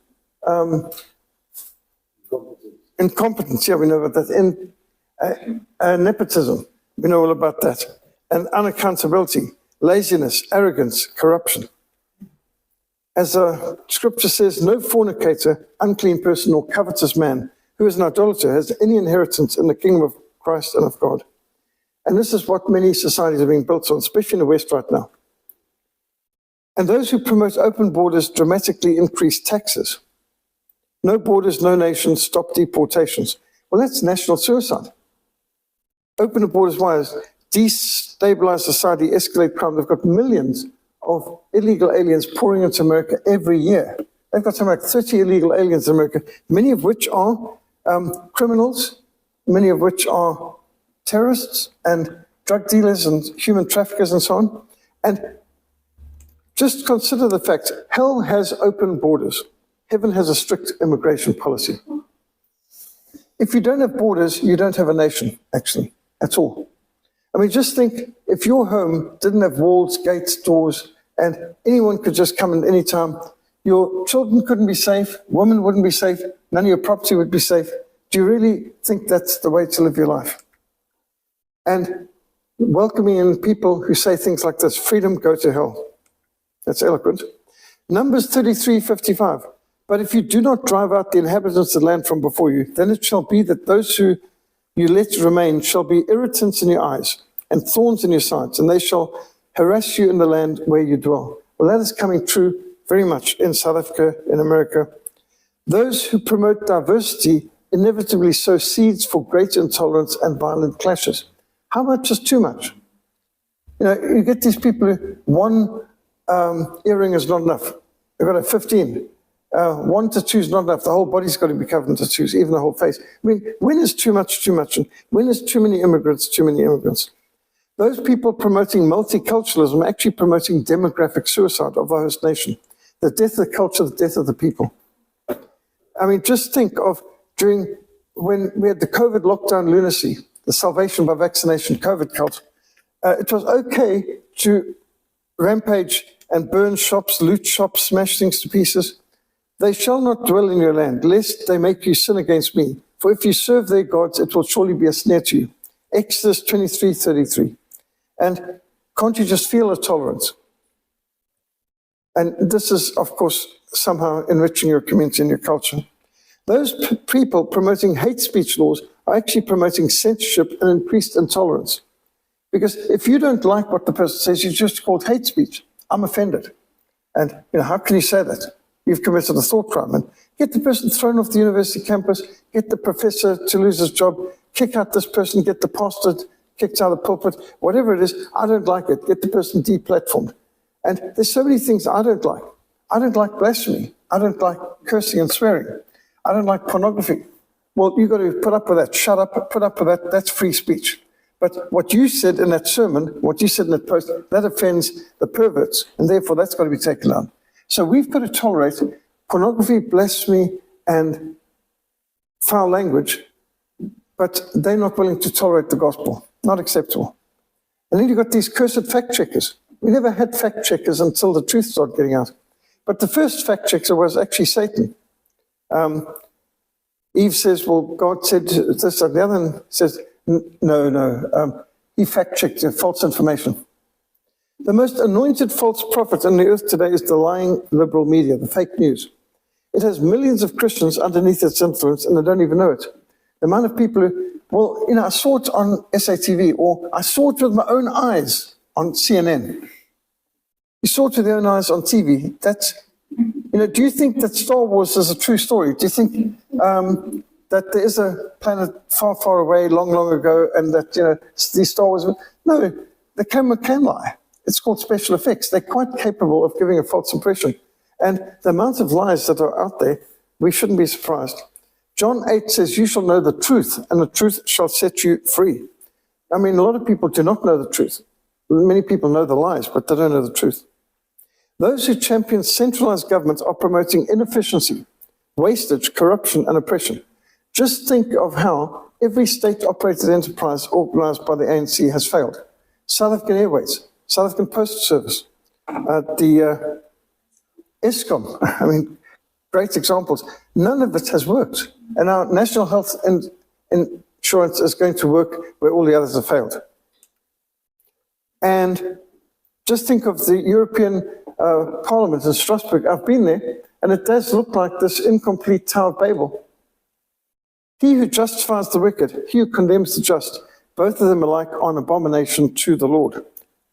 Incompetence, yeah, we know about that. Nepotism, we know all about that. And unaccountability, laziness, arrogance, corruption. As the scripture says, no fornicator, unclean person, or covetous man who is an idolater has any inheritance in the kingdom of Christ and of God. And this is what many societies are being built on, especially in the West right now. And those who promote open borders dramatically increase taxes. No borders, no nations, stop deportations. Well, that's national suicide. Open the borders wise, destabilize society, escalate crime. They've got millions of illegal aliens pouring into America every year. They've got something like 30 illegal aliens in America, many of which are criminals, many of which are terrorists and drug dealers and human traffickers and so on. And just consider the fact, hell has open borders. Heaven has a strict immigration policy. If you don't have borders, you don't have a nation, actually. That's all. I mean, just think if your home didn't have walls, gates, doors, and anyone could just come in any time, your children couldn't be safe, women wouldn't be safe, none of your property would be safe. Do you really think that's the way to live your life? And welcoming in people who say things like this, freedom, go to hell. That's eloquent. Numbers 33:55. But if you do not drive out the inhabitants of the land from before you, then it shall be that those who you let remain shall be irritants in your eyes and thorns in your sides, and they shall harass you in the land where you dwell. Well, that is coming true very much in South Africa, in America. Those who promote diversity inevitably sow seeds for great intolerance and violent clashes. How much is too much? You get these people who one earring is not enough. They've got a 15. 1 to 2 is not enough. The whole body's got to be covered in tattoos, even the whole face. I mean, when is too much too much? And when is too many immigrants too many immigrants? Those people promoting multiculturalism are actually promoting demographic suicide of the host nation. The death of the culture, the death of the people. I mean, just think of when we had the COVID lockdown lunacy, the salvation by vaccination COVID cult. It was okay to rampage and burn shops, loot shops, smash things to pieces. They shall not dwell in your land, lest they make you sin against me. For if you serve their gods, it will surely be a snare to you. Exodus 23:33. And can't you just feel the tolerance? And this is, of course, somehow enriching your community and your culture. Those people promoting hate speech laws are actually promoting censorship and increased intolerance. Because if you don't like what the person says, you're just called hate speech. I'm offended. And how can you say that? You've committed a thought crime. And get the person thrown off the university campus, get the professor to lose his job, kick out this person, get the pastor kicked out of the pulpit, whatever it is, I don't like it. Get the person deplatformed. And there's so many things I don't like. I don't like blasphemy. I don't like cursing and swearing. I don't like pornography. Well, you've got to put up with that. Shut up, put up with that. That's free speech. But what you said in that sermon, what you said in that post, that offends the perverts, and therefore that's got to be taken down. So we've got to tolerate pornography, blasphemy, and foul language, but they're not willing to tolerate the gospel. Not acceptable. And then you've got these cursed fact checkers. We never had fact checkers until the truth started getting out. But the first fact checker was actually Satan. Eve says, well, God said this, and the other one says, no. He fact-checked false information. The most anointed false prophet on the earth today is the lying liberal media, the fake news. It has millions of Christians underneath its influence, and they don't even know it. The amount of people who, I saw it on SATV, or I saw it with my own eyes on CNN. You saw it with your own eyes on TV. That's, do you think that Star Wars is a true story? Do you think that there is a planet far, far away, long, long ago, and that, these Star Wars... No, the camera can lie. It's called special effects. They're quite capable of giving a false impression. And the amount of lies that are out there, we shouldn't be surprised. John 8 says, you shall know the truth, and the truth shall set you free. I mean, a lot of people do not know the truth. Many people know the lies, but they don't know the truth. Those who champion centralized governments are promoting inefficiency, wastage, corruption, and oppression. Just think of how every state-operated enterprise organized by the ANC has failed. South African Airways, South African Postal Service, the ESCOM, I mean, great examples. None of it has worked. And our national health and insurance is going to work where all the others have failed. And just think of the European Parliament in Strasbourg. I've been there, and it does look like this incomplete Tower of Babel. He who justifies the wicked, he who condemns the just, both of them alike are an abomination to the Lord.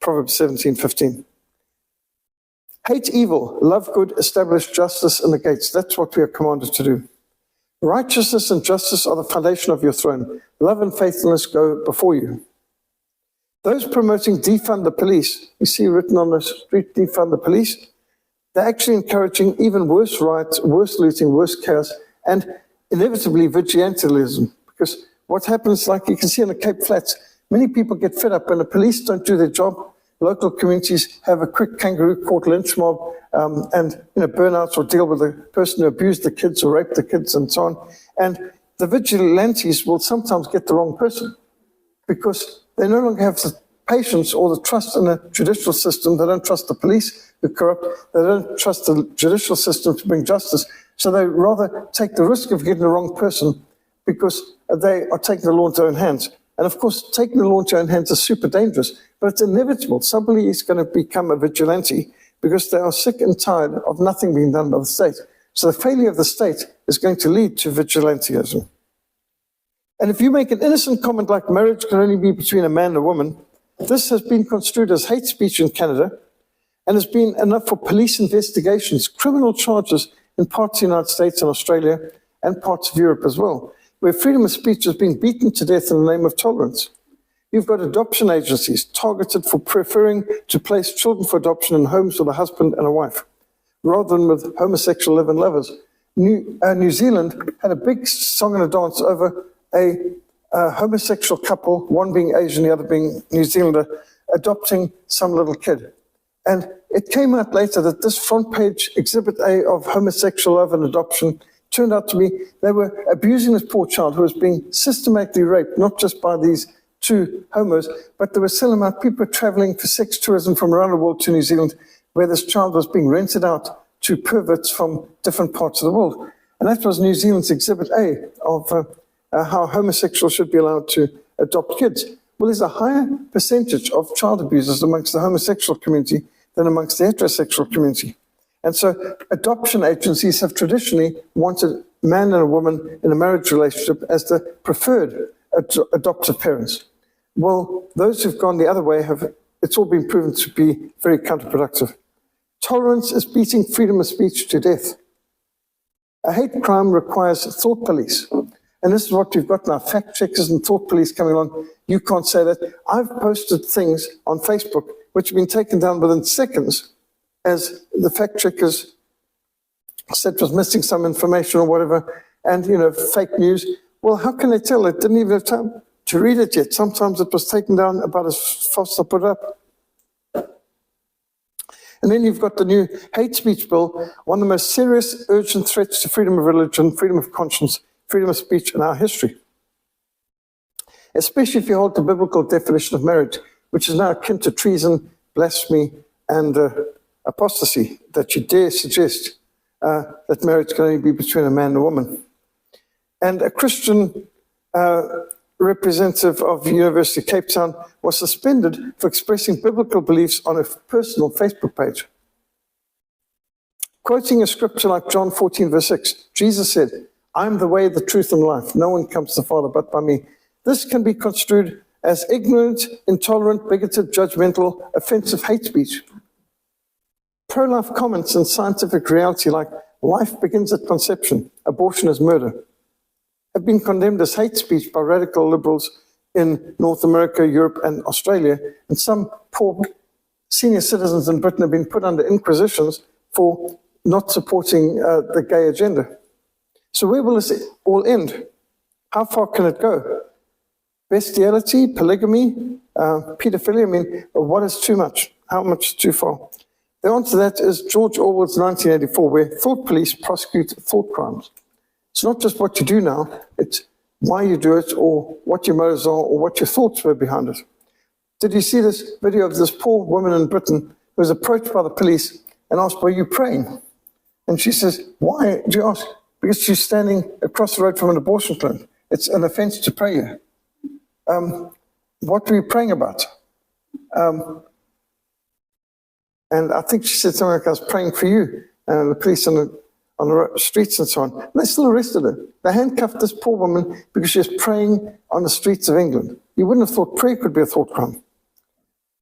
Proverbs 17:15. Hate evil, love good, establish justice in the gates. That's what we are commanded to do. Righteousness and justice are the foundation of your throne. Love and faithfulness go before you. Those promoting defund the police, you see written on the street, defund the police, they're actually encouraging even worse riots, worse looting, worse chaos, and inevitably vigilantism. Because what happens, like you can see in the Cape Flats, many people get fed up when the police don't do their job. Local communities have a quick kangaroo court lynch mob and burnouts, or deal with the person who abused the kids or raped the kids and so on. And the vigilantes will sometimes get the wrong person because they no longer have the patience or the trust in the judicial system. They don't trust the police who are corrupt. They don't trust the judicial system to bring justice. So they rather take the risk of getting the wrong person because they are taking the law into their own hands. And of course, taking the law into your own hands is super dangerous, but it's inevitable. Somebody is going to become a vigilante because they are sick and tired of nothing being done by the state. So the failure of the state is going to lead to vigilantism. And if you make an innocent comment like marriage can only be between a man and a woman, this has been construed as hate speech in Canada and has been enough for police investigations, criminal charges in parts of the United States and Australia and parts of Europe as well, where freedom of speech is being beaten to death in the name of tolerance. You've got adoption agencies targeted for preferring to place children for adoption in homes with a husband and a wife, rather than with homosexual live-in lovers. New Zealand had a big song and a dance over a homosexual couple, one being Asian, the other being New Zealander, adopting some little kid. And it came out later that this front page Exhibit A of homosexual love and adoption turned out to be, they were abusing this poor child who was being systematically raped, not just by these two homos, but they were selling out. People were traveling for sex tourism from around the world to New Zealand, where this child was being rented out to perverts from different parts of the world. And that was New Zealand's Exhibit A of how homosexuals should be allowed to adopt kids. Well, there's a higher percentage of child abusers amongst the homosexual community than amongst the heterosexual community. And so adoption agencies have traditionally wanted a man and a woman in a marriage relationship as the preferred adoptive parents. Well, those who've gone the other way it's all been proven to be very counterproductive. Tolerance is beating freedom of speech to death. A hate crime requires thought police. And this is what we've got now, fact checkers and thought police coming on. You can't say that. I've posted things on Facebook which have been taken down within seconds as the fact checkers said was missing some information or whatever, and, fake news. Well, how can they tell? They didn't even have time to read it yet. Sometimes it was taken down about as fast as I put it up. And then you've got the new hate speech bill, one of the most serious, urgent threats to freedom of religion, freedom of conscience, freedom of speech in our history. Especially if you hold the biblical definition of marriage, which is now akin to treason, blasphemy, and apostasy, that you dare suggest that marriage can only be between a man and a woman. And a Christian representative of the University of Cape Town was suspended for expressing biblical beliefs on a personal Facebook page. Quoting a scripture like John 14, verse 6, Jesus said, "I am the way, the truth, and life. No one comes to the Father but by me." This can be construed as ignorant, intolerant, bigoted, judgmental, offensive hate speech. Pro-life comments and scientific reality like life begins at conception, abortion is murder, have been condemned as hate speech by radical liberals in North America, Europe, and Australia. And some poor senior citizens in Britain have been put under inquisitions for not supporting the gay agenda. So where will this all end? How far can it go? Bestiality, polygamy, pedophilia, what is too much? How much is too far? The answer to that is George Orwell's 1984, where thought police prosecute thought crimes. It's not just what you do now, it's why you do it, or what your motives are, or what your thoughts were behind it. Did you see this video of this poor woman in Britain who was approached by the police and asked, "Were you praying?" And she says, "Why do you ask?" Because she's standing across the road from an abortion clinic. It's an offense to pray here. What were you praying about? And I think she said something like, "I was praying for you." And the police on the streets and so on. They still arrested her. They handcuffed this poor woman because she was praying on the streets of England. You wouldn't have thought prayer could be a thought crime.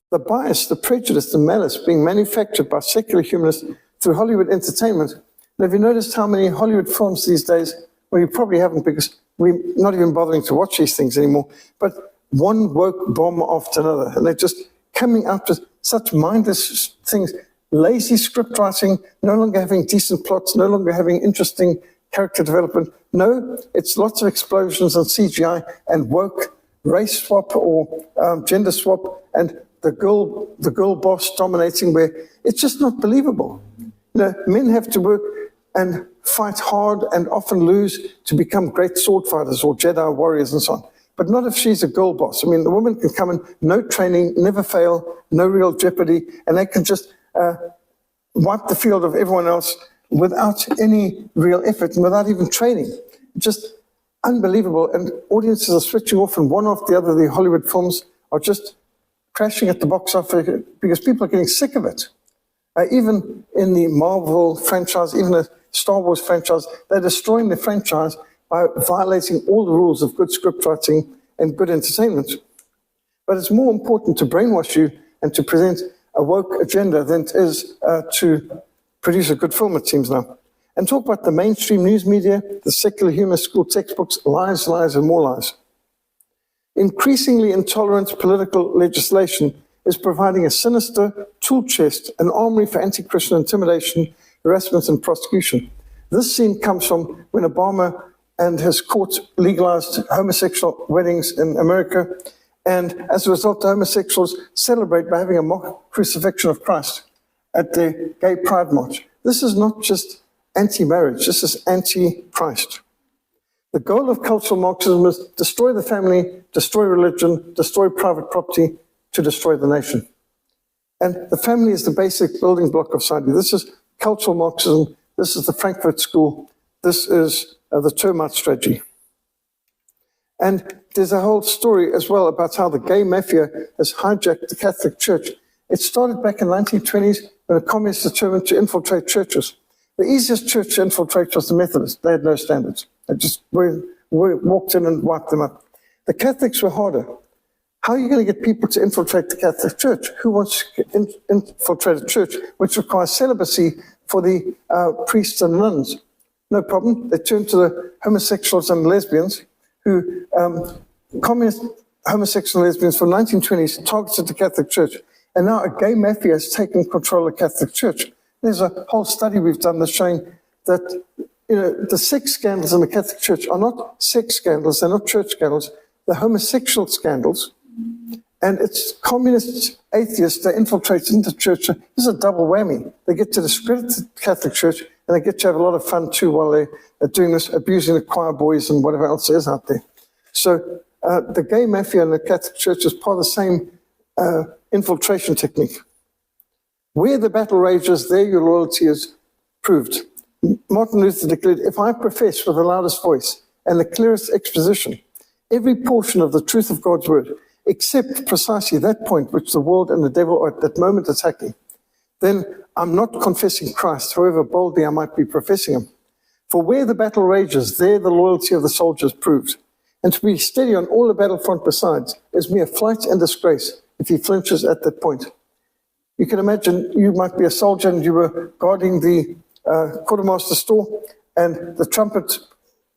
The bias, the prejudice, the malice being manufactured by secular humanists through Hollywood entertainment. And have you noticed how many Hollywood films these days, well, you probably haven't because we're not even bothering to watch these things anymore, but one woke bomb after another, and they're just coming out with such mindless things. Lazy script writing, no longer having decent plots, no longer having interesting character development. No, it's lots of explosions and CGI and woke race swap or gender swap and the girl boss dominating, where it's just not believable. Men have to work and fight hard and often lose to become great sword fighters or Jedi warriors and so on. But not if she's a girl boss. The woman can come in, no training, never fail, no real jeopardy, and they can just wipe the field of everyone else without any real effort and without even training. Just unbelievable. And audiences are switching off, and one after the other, the Hollywood films are just crashing at the box office because people are getting sick of it. Even in the Marvel franchise, even the Star Wars franchise, they're destroying the franchise by violating all the rules of good script writing and good entertainment. But it's more important to brainwash you and to present a woke agenda than it is to produce a good film, it seems now. And talk about the mainstream news media, the secular humor school textbooks, lies, lies, and more lies. Increasingly intolerant political legislation is providing a sinister tool chest, an armory for anti-Christian intimidation, harassment, and prosecution. This scene comes from when Obama and his court legalized homosexual weddings in America, and as a result, the homosexuals celebrate by having a mock crucifixion of Christ at the Gay Pride March. This is not just anti-marriage, this is anti-Christ. The goal of cultural Marxism is destroy the family, destroy religion, destroy private property, to destroy the nation. And the family is the basic building block of society. This is cultural Marxism, this is the Frankfurt School, this is the termite strategy. And there's a whole story as well about how the gay mafia has hijacked the Catholic Church. It started back in the 1920s when the communists determined to infiltrate churches. The easiest church to infiltrate was the Methodists. They had no standards. They just walked in and wiped them up. The Catholics were harder. How are you going to get people to infiltrate the Catholic Church? Who wants to infiltrate a church which requires celibacy for the priests and nuns? No problem. They turned to the homosexuals and lesbians who, communist homosexual lesbians from the 1920s targeted the Catholic Church. And now a gay mafia has taken control of the Catholic Church. There's a whole study we've done that's showing that the sex scandals in the Catholic Church are not sex scandals, they're not church scandals, they're homosexual scandals. And it's communist atheists that infiltrate into church. This is a double whammy. They get to discredit the Catholic Church, and they get to have a lot of fun too while they're doing this, abusing the choir boys and whatever else is out there. So the gay mafia in the Catholic Church is part of the same infiltration technique. Where the battle rages, there your loyalty is proved. Martin Luther declared, if I profess with the loudest voice and the clearest exposition every portion of the truth of God's word, except precisely that point which the world and the devil are at that moment attacking, then I'm not confessing Christ, however boldly I might be professing him. For where the battle rages, there the loyalty of the soldiers proved. And to be steady on all the battlefront besides is mere flight and disgrace if he flinches at that point. You can imagine you might be a soldier and you were guarding the quartermaster store and the trumpet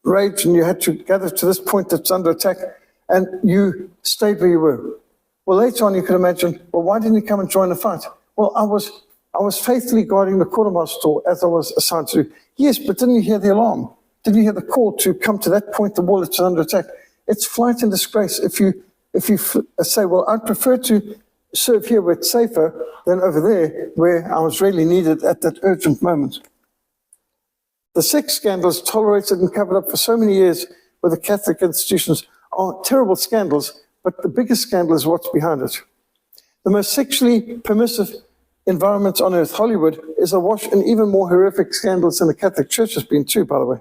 raged and you had to gather to this point that's under attack and you stayed where you were. Well, later on you can imagine, well, why didn't you come and join the fight? Well, I was faithfully guarding the quartermaster store as I was assigned to do. Yes, but didn't you hear the alarm? Didn't you hear the call to come to that point the wall that's under attack? It's flight and disgrace if you say, well, I'd prefer to serve here where it's safer than over there where I was really needed at that urgent moment. The sex scandals tolerated and covered up for so many years with the Catholic institutions are terrible scandals, but the biggest scandal is what's behind it. The most sexually permissive environment on earth, Hollywood, is awash in even more horrific scandals than the Catholic Church has been too, by the way.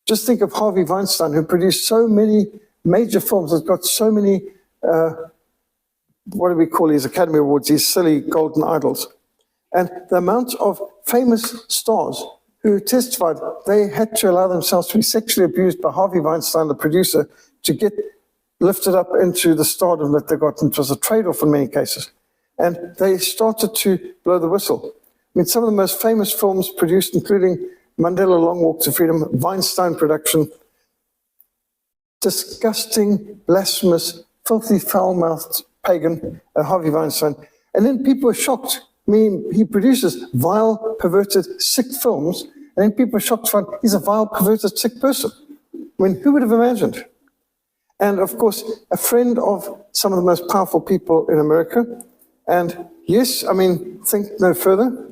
Just think of Harvey Weinstein, who produced so many major films, has got so many, what do we call these Academy Awards, these silly golden idols. And the amount of famous stars who testified they had to allow themselves to be sexually abused by Harvey Weinstein, the producer, to get lifted up into the stardom that they got. And it was a trade-off in many cases. And they started to blow the whistle. I mean, some of the most famous films produced, including Mandela Long Walk to Freedom, Weinstein production, disgusting, blasphemous, filthy, foul-mouthed pagan, Harvey Weinstein. And then people were shocked. I mean, he produces vile, perverted, sick films, and then people are shocked to find he's a vile, perverted, sick person. I mean, who would have imagined? And of course, a friend of some of the most powerful people in America. And yes, I mean, think no further.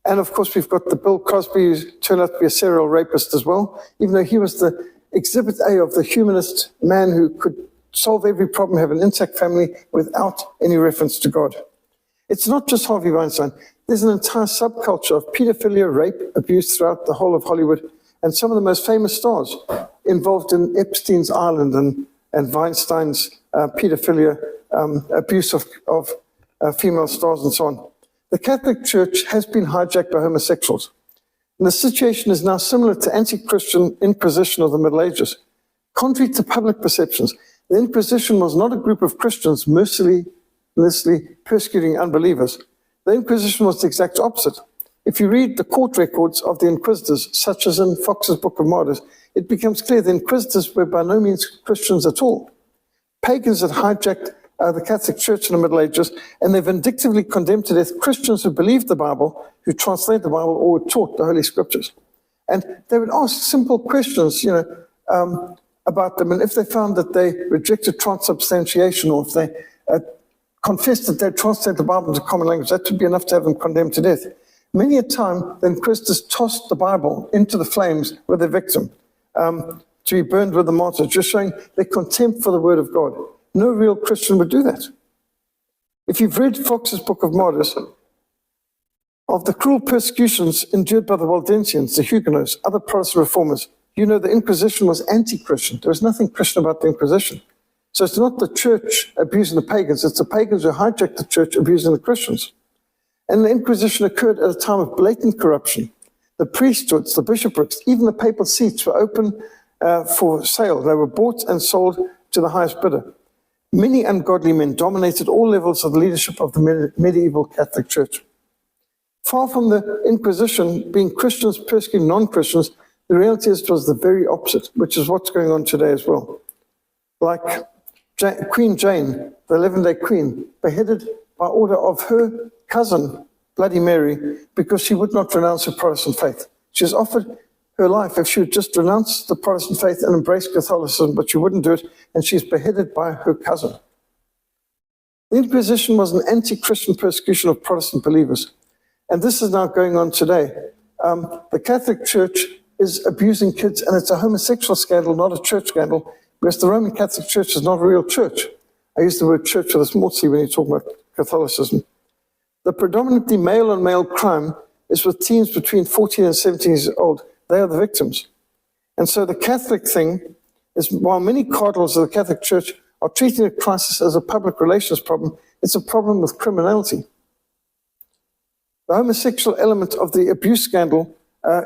And of course, we've got the Bill Cosby, who turned out to be a serial rapist as well, even though he was the exhibit A of the humanist man who could solve every problem, have an intact family without any reference to God. It's not just Harvey Weinstein. There's an entire subculture of pedophilia, rape, abuse throughout the whole of Hollywood, and some of the most famous stars involved in Epstein's Island and Weinstein's pedophilia, abuse of female stars and so on. The Catholic Church has been hijacked by homosexuals. And the situation is now similar to anti-Christian Inquisition of the Middle Ages. Contrary to public perceptions, the Inquisition was not a group of Christians mercilessly persecuting unbelievers. The Inquisition was the exact opposite. if you read the court records of the inquisitors, such as in Fox's Book of Martyrs, it becomes clear the inquisitors were by no means Christians at all. Pagans had hijacked the Catholic Church in the Middle Ages, and they vindictively condemned to death Christians who believed the Bible, who translated the Bible, or were taught the Holy Scriptures. And they would ask simple questions, about them, and if they found that they rejected transubstantiation, or if they confessed that they translated the Bible into common language, that would be enough to have them condemned to death. Many a time, the inquisitors tossed the Bible into the flames with their victim to be burned with the martyrs, just showing their contempt for the Word of God. No real Christian would do that. If you've read Fox's Book of Martyrs, of the cruel persecutions endured by the Waldensians, the Huguenots, other Protestant reformers, you know the Inquisition was anti-Christian. There was nothing Christian about the Inquisition. So it's not the church abusing the pagans, it's the pagans who hijacked the church abusing the Christians. And the Inquisition occurred at a time of blatant corruption. The priesthoods, the bishoprics, even the papal seats were open for sale. They were bought and sold to the highest bidder. Many ungodly men dominated all levels of the leadership of the medieval Catholic Church. Far from the Inquisition being Christians persecuting non-Christians, the reality is it was the very opposite, which is what's going on today as well. Like Queen Jane, the 11th-day Queen, beheaded by order of her cousin, Bloody Mary, because she would not renounce her Protestant faith. She was offered her life if she would just renounce the Protestant faith and embrace Catholicism, but she wouldn't do it, and she's beheaded by her cousin. The Inquisition was an anti-Christian persecution of Protestant believers, and this is now going on today. The Catholic Church is abusing kids, and it's a homosexual scandal, not a church scandal, because the Roman Catholic Church is not a real church. I use the word church with a small c when you talk about Catholicism. The predominantly male-on-male crime is with teens between 14 and 17 years old. They are the victims. And so the Catholic thing is, while many cardinals of the Catholic Church are treating the crisis as a public relations problem, it's a problem with criminality. The homosexual element of the abuse scandal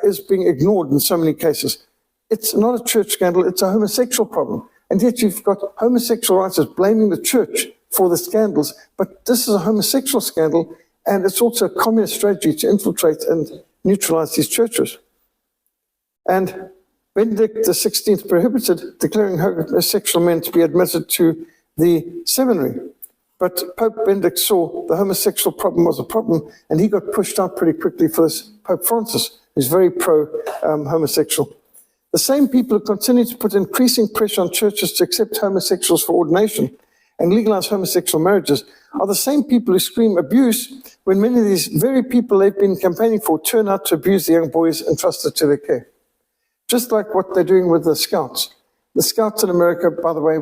is being ignored in so many cases. It's not a church scandal, it's a homosexual problem. And yet you've got homosexual writers blaming the church for the scandals, but this is a homosexual scandal, and it's also a communist strategy to infiltrate and neutralize these churches. And Benedict XVI prohibited declaring homosexual men to be admitted to the seminary. But Pope Benedict saw the homosexual problem was a problem, and he got pushed out pretty quickly for this. Pope Francis, who's very pro-homosexual. The same people who continue to put increasing pressure on churches to accept homosexuals for ordination and legalize homosexual marriages are the same people who scream abuse when many of these very people they've been campaigning for turn out to abuse the young boys entrusted to their care. Just like what they're doing with the Scouts. The Scouts in America, by the way,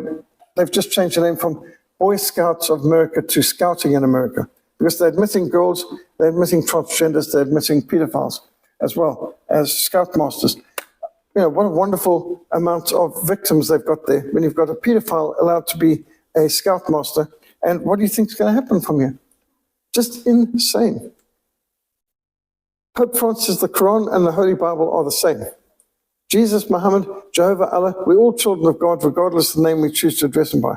they've just changed the name from Boy Scouts of America to Scouting in America, because they're admitting girls, they're admitting transgenders, they're admitting pedophiles as well as Scoutmasters. You know, what a wonderful amount of victims they've got there when you've got a pedophile allowed to be a Scoutmaster. And what do you think is going to happen from here? Just insane. Pope Francis, the Quran and the Holy Bible are the same. Jesus, Muhammad, Jehovah, Allah, we're all children of God, regardless of the name we choose to address him by.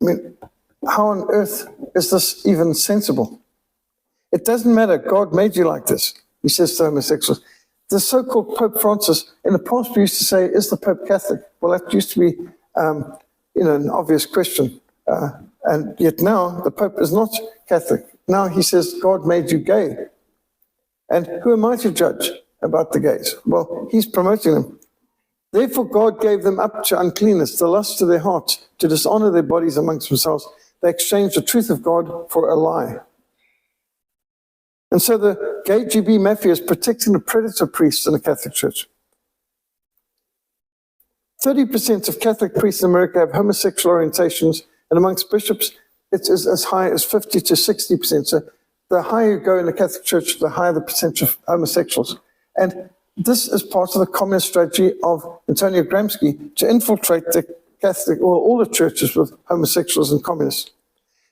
I mean, how on earth is this even sensible? It doesn't matter. God made you like this, he says to homosexuals. The so-called Pope Francis, in the past we used to say, is the Pope Catholic? Well, that used to be an obvious question. And yet now the Pope is not Catholic. Now he says, God made you gay. And who am I to judge about the gays? Well, he's promoting them. Therefore God gave them up to uncleanness, the lust of their hearts, to dishonor their bodies amongst themselves. They exchanged the truth of God for a lie. And so the gay GB mafia is protecting the predator priests in the Catholic Church. 30% of Catholic priests in America have homosexual orientations, and amongst bishops, it's as high as 50 to 60%. So the higher you go in the Catholic Church, the higher the percentage of homosexuals. And this is part of the communist strategy of Antonio Gramsci to infiltrate the Catholic, or all the churches with homosexuals and communists.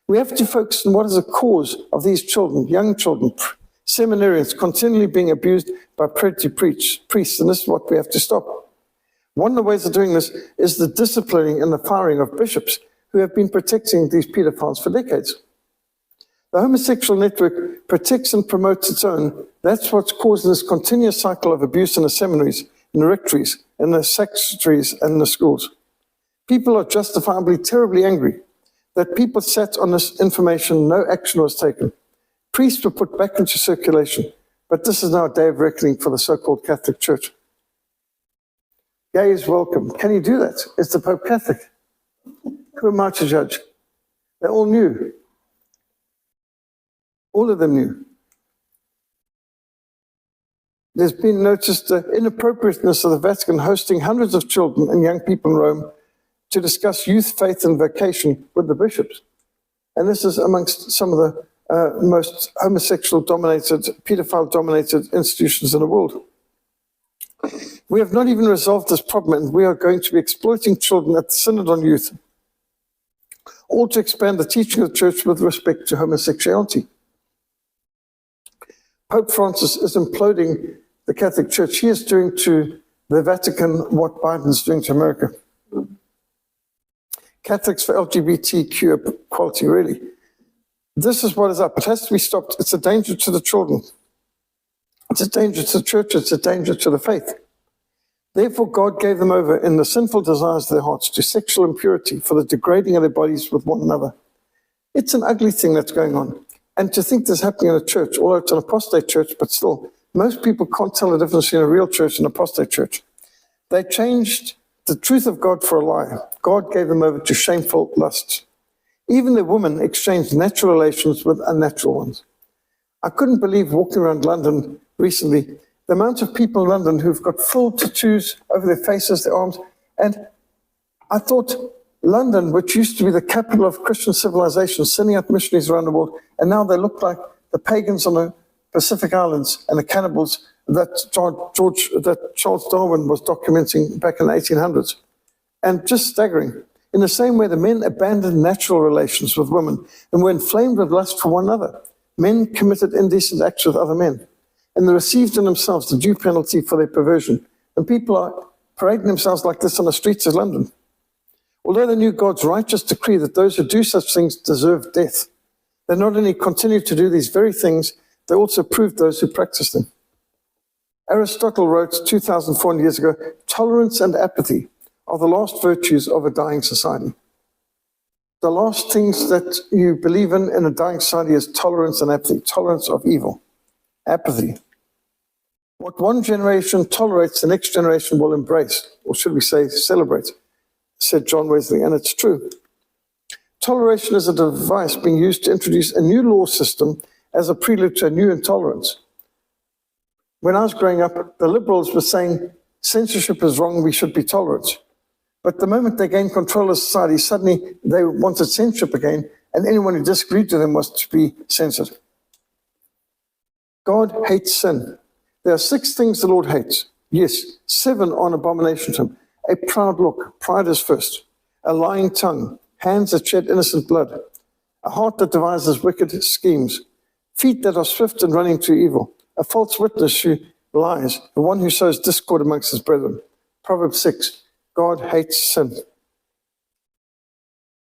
We have to focus on what is the cause of these children, young children, seminarians, continually being abused by predatory priests, and this is what we have to stop. One of the ways of doing this is the disciplining and the firing of bishops who have been protecting these pedophiles for decades. The homosexual network protects and promotes its own. That's what's causing this continuous cycle of abuse in the seminaries, in the rectories, in the secretaries, and in the schools. People are justifiably terribly angry that people sat on this information, no action was taken. Priests were put back into circulation, but this is now a day of reckoning for the so-called Catholic Church. Gay is welcome. Can you do that? Is the Pope Catholic? Who am I to judge? They all knew. All of them knew. There's been noticed the inappropriateness of the Vatican hosting hundreds of children and young people in Rome to discuss youth, faith, and vocation with the bishops. And this is amongst some of the most homosexual-dominated, pedophile-dominated institutions in the world. We have not even resolved this problem, and we are going to be exploiting children at the Synod on Youth, all to expand the teaching of the Church with respect to homosexuality. Pope Francis is imploding the Catholic Church. He is doing to the Vatican what Biden is doing to America. Catholics for LGBTQ equality, really. This is what is up. It has to be stopped. It's a danger to the children. It's a danger to the church. It's a danger to the faith. Therefore, God gave them over in the sinful desires of their hearts to sexual impurity for the degrading of their bodies with one another. It's an ugly thing that's going on. And to think this is happening in a church, although it's an apostate church, but still, most people can't tell the difference between a real church and an apostate church. They changed the truth of God for a lie. God gave them over to shameful lusts. Even the women exchanged natural relations with unnatural ones. I couldn't believe walking around London recently, the amount of people in London who've got full tattoos over their faces, their arms, and I thought London, which used to be the capital of Christian civilization, sending out missionaries around the world, and now they look like the pagans on the Pacific Islands and the cannibals that Charles Darwin was documenting back in the 1800s. And just staggering. In the same way, the men abandoned natural relations with women and were inflamed with lust for one another. Men committed indecent acts with other men, and they received in themselves the due penalty for their perversion. And people are parading themselves like this on the streets of London. Although they knew God's righteous decree that those who do such things deserve death, they not only continued to do these very things, they also proved those who practice them. Aristotle wrote 2,400 years ago, tolerance and apathy are the last virtues of a dying society. The last things that you believe in a dying society is tolerance and apathy, tolerance of evil, apathy. What one generation tolerates, the next generation will embrace, or should we say celebrate, said John Wesley, and it's true. Toleration is a device being used to introduce a new law system as a prelude to a new intolerance. When I was growing up, the liberals were saying censorship is wrong, we should be tolerant. But the moment they gained control of society, suddenly they wanted censorship again, and anyone who disagreed with them was to be censored. God hates sin. There are 6 things the Lord hates. Yes, 7 are an abomination to him. A proud look, pride is first. A lying tongue, hands that shed innocent blood. A heart that devises wicked schemes. Feet that are swift in running to evil. A false witness who lies. The one who sows discord amongst his brethren. Proverbs 6. God hates sin.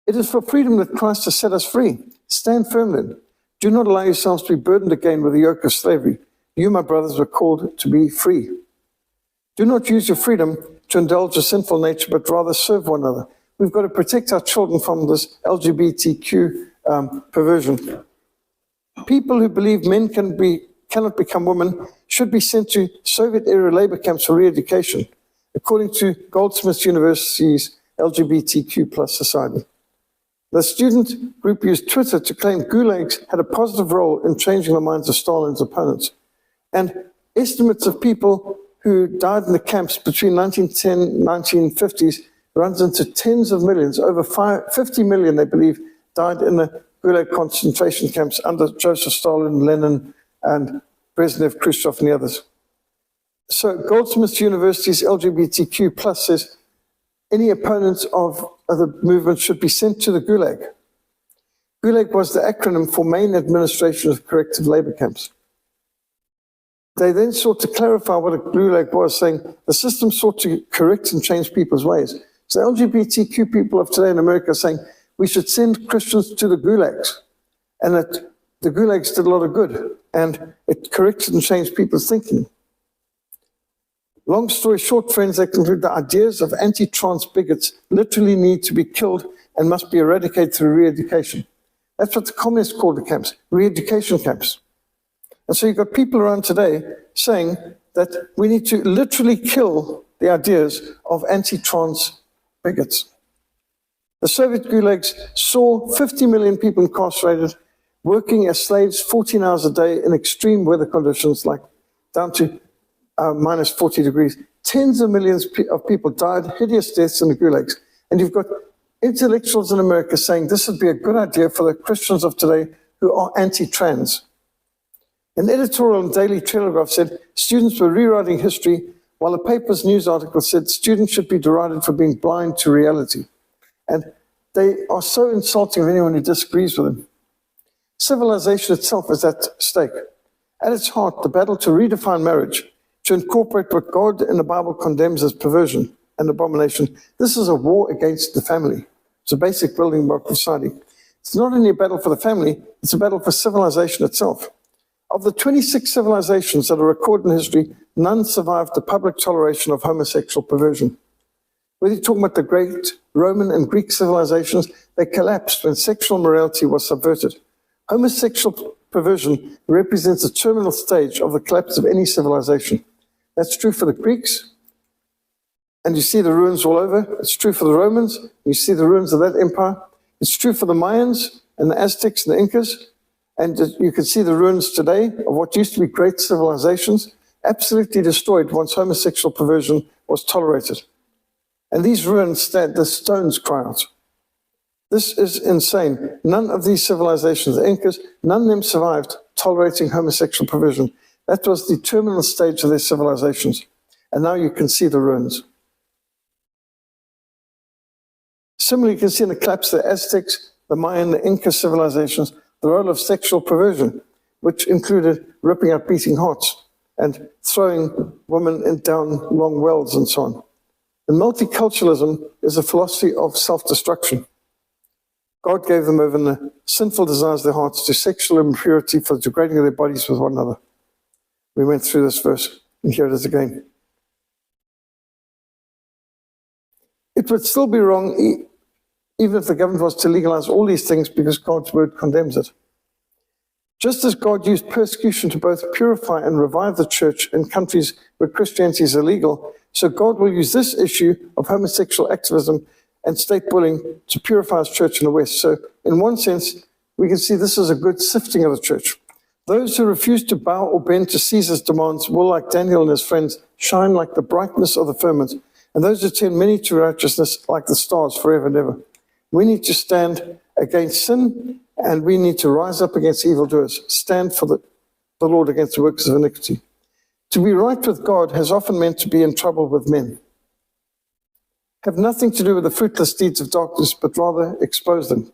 It is for freedom that Christ has set us free. Stand firm then. Do not allow yourselves to be burdened again with the yoke of slavery. You, my brothers, were called to be free. Do not use your freedom to indulge a sinful nature, but rather serve one another. We've got to protect our children from this LGBTQ perversion. People who believe men cannot become women should be sent to Soviet-era labor camps for re-education, according to Goldsmiths University's LGBTQ plus society. The student group used Twitter to claim gulags had a positive role in changing the minds of Stalin's opponents. And estimates of people who died in the camps between 1910 and 1950s runs into tens of millions. Over 50 million, they believe, died in the Gulag concentration camps under Joseph Stalin, Lenin, and Brezhnev, Khrushchev, and the others. So Goldsmiths University's LGBTQ plus says any opponents of the movement should be sent to the Gulag. Gulag was the acronym for Main Administration of Corrective Labor Camps. They then sought to clarify what a Gulag was, saying the system sought to correct and change people's ways. So LGBTQ people of today in America are saying we should send Christians to the Gulags, and that the gulags did a lot of good, and it corrected and changed people's thinking. Long story short, friends, they conclude the ideas of anti-trans bigots literally need to be killed and must be eradicated through re-education. That's what the communists called the camps, re-education camps. And so you've got people around today saying that we need to literally kill the ideas of anti-trans bigots. The Soviet gulags saw 50 million people incarcerated, working as slaves 14 hours a day in extreme weather conditions, like down to minus 40 degrees. Tens of millions of people died hideous deaths in the gulags. And you've got intellectuals in America saying this would be a good idea for the Christians of today who are anti-trans. An editorial in Daily Telegraph said students were rewriting history, while the paper's news article said students should be derided for being blind to reality. And they are so insulting of anyone who disagrees with them. Civilization itself is at stake. At its heart, the battle to redefine marriage, to incorporate what God in the Bible condemns as perversion and abomination. This is a war against the family. It's a basic building block of society. It's not only a battle for the family, it's a battle for civilization itself. Of the 26 civilizations that are recorded in history, none survived the public toleration of homosexual perversion. Whether you're talking about the great Roman and Greek civilizations, they collapsed when sexual morality was subverted. Homosexual perversion represents the terminal stage of the collapse of any civilization. That's true for the Greeks, and you see the ruins all over. It's true for the Romans, you see the ruins of that empire. It's true for the Mayans and the Aztecs and the Incas, and you can see the ruins today of what used to be great civilizations, absolutely destroyed once homosexual perversion was tolerated. And these ruins stand, the stones cry out. This is insane. None of these civilizations, the Incas, none of them survived tolerating homosexual perversion. That was the terminal stage of their civilizations. And now you can see the ruins. Similarly, you can see in the collapse of the Aztecs, the Mayan, the Inca civilizations, the role of sexual perversion, which included ripping out beating hearts and throwing women down long wells and so on. And multiculturalism is a philosophy of self-destruction. God gave them over in the sinful desires of their hearts to sexual impurity for the degrading of their bodies with one another. We went through this verse, and here it is again. It would still be wrong even if the government was to legalize all these things because God's word condemns it. Just as God used persecution to both purify and revive the church in countries where Christianity is illegal, so God will use this issue of homosexual activism and state bullying to purify his church in the West. So in one sense, we can see this is a good sifting of the church. Those who refuse to bow or bend to Caesar's demands will, like Daniel and his friends, shine like the brightness of the firmament, and those who turn many to righteousness like the stars forever and ever. We need to stand against sin, and we need to rise up against evildoers, stand for the Lord against the workers of iniquity. To be right with God has often meant to be in trouble with men. Have nothing to do with the fruitless deeds of darkness, but rather expose them.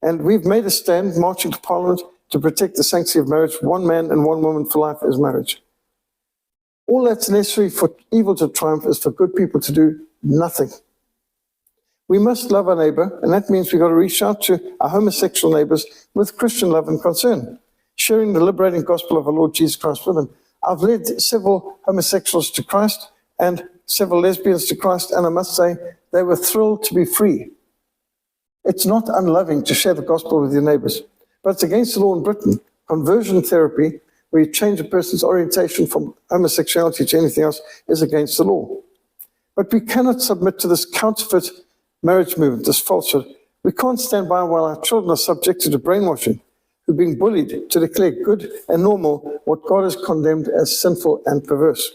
And we've made a stand, marching to Parliament, to protect the sanctity of marriage. One man and one woman for life is marriage. All that's necessary for evil to triumph is for good people to do nothing. We must love our neighbor, and that means we've got to reach out to our homosexual neighbors with Christian love and concern, sharing the liberating gospel of our Lord Jesus Christ with them. I've led several homosexuals to Christ and several lesbians to Christ, and I must say they were thrilled to be free. It's not unloving to share the gospel with your neighbors, but it's against the law in Britain. Conversion therapy, where you change a person's orientation from homosexuality to anything else, is against the law. But we cannot submit to this counterfeit marriage movement, this falsehood. We can't stand by while our children are subjected to brainwashing, who are being bullied to declare good and normal what God has condemned as sinful and perverse.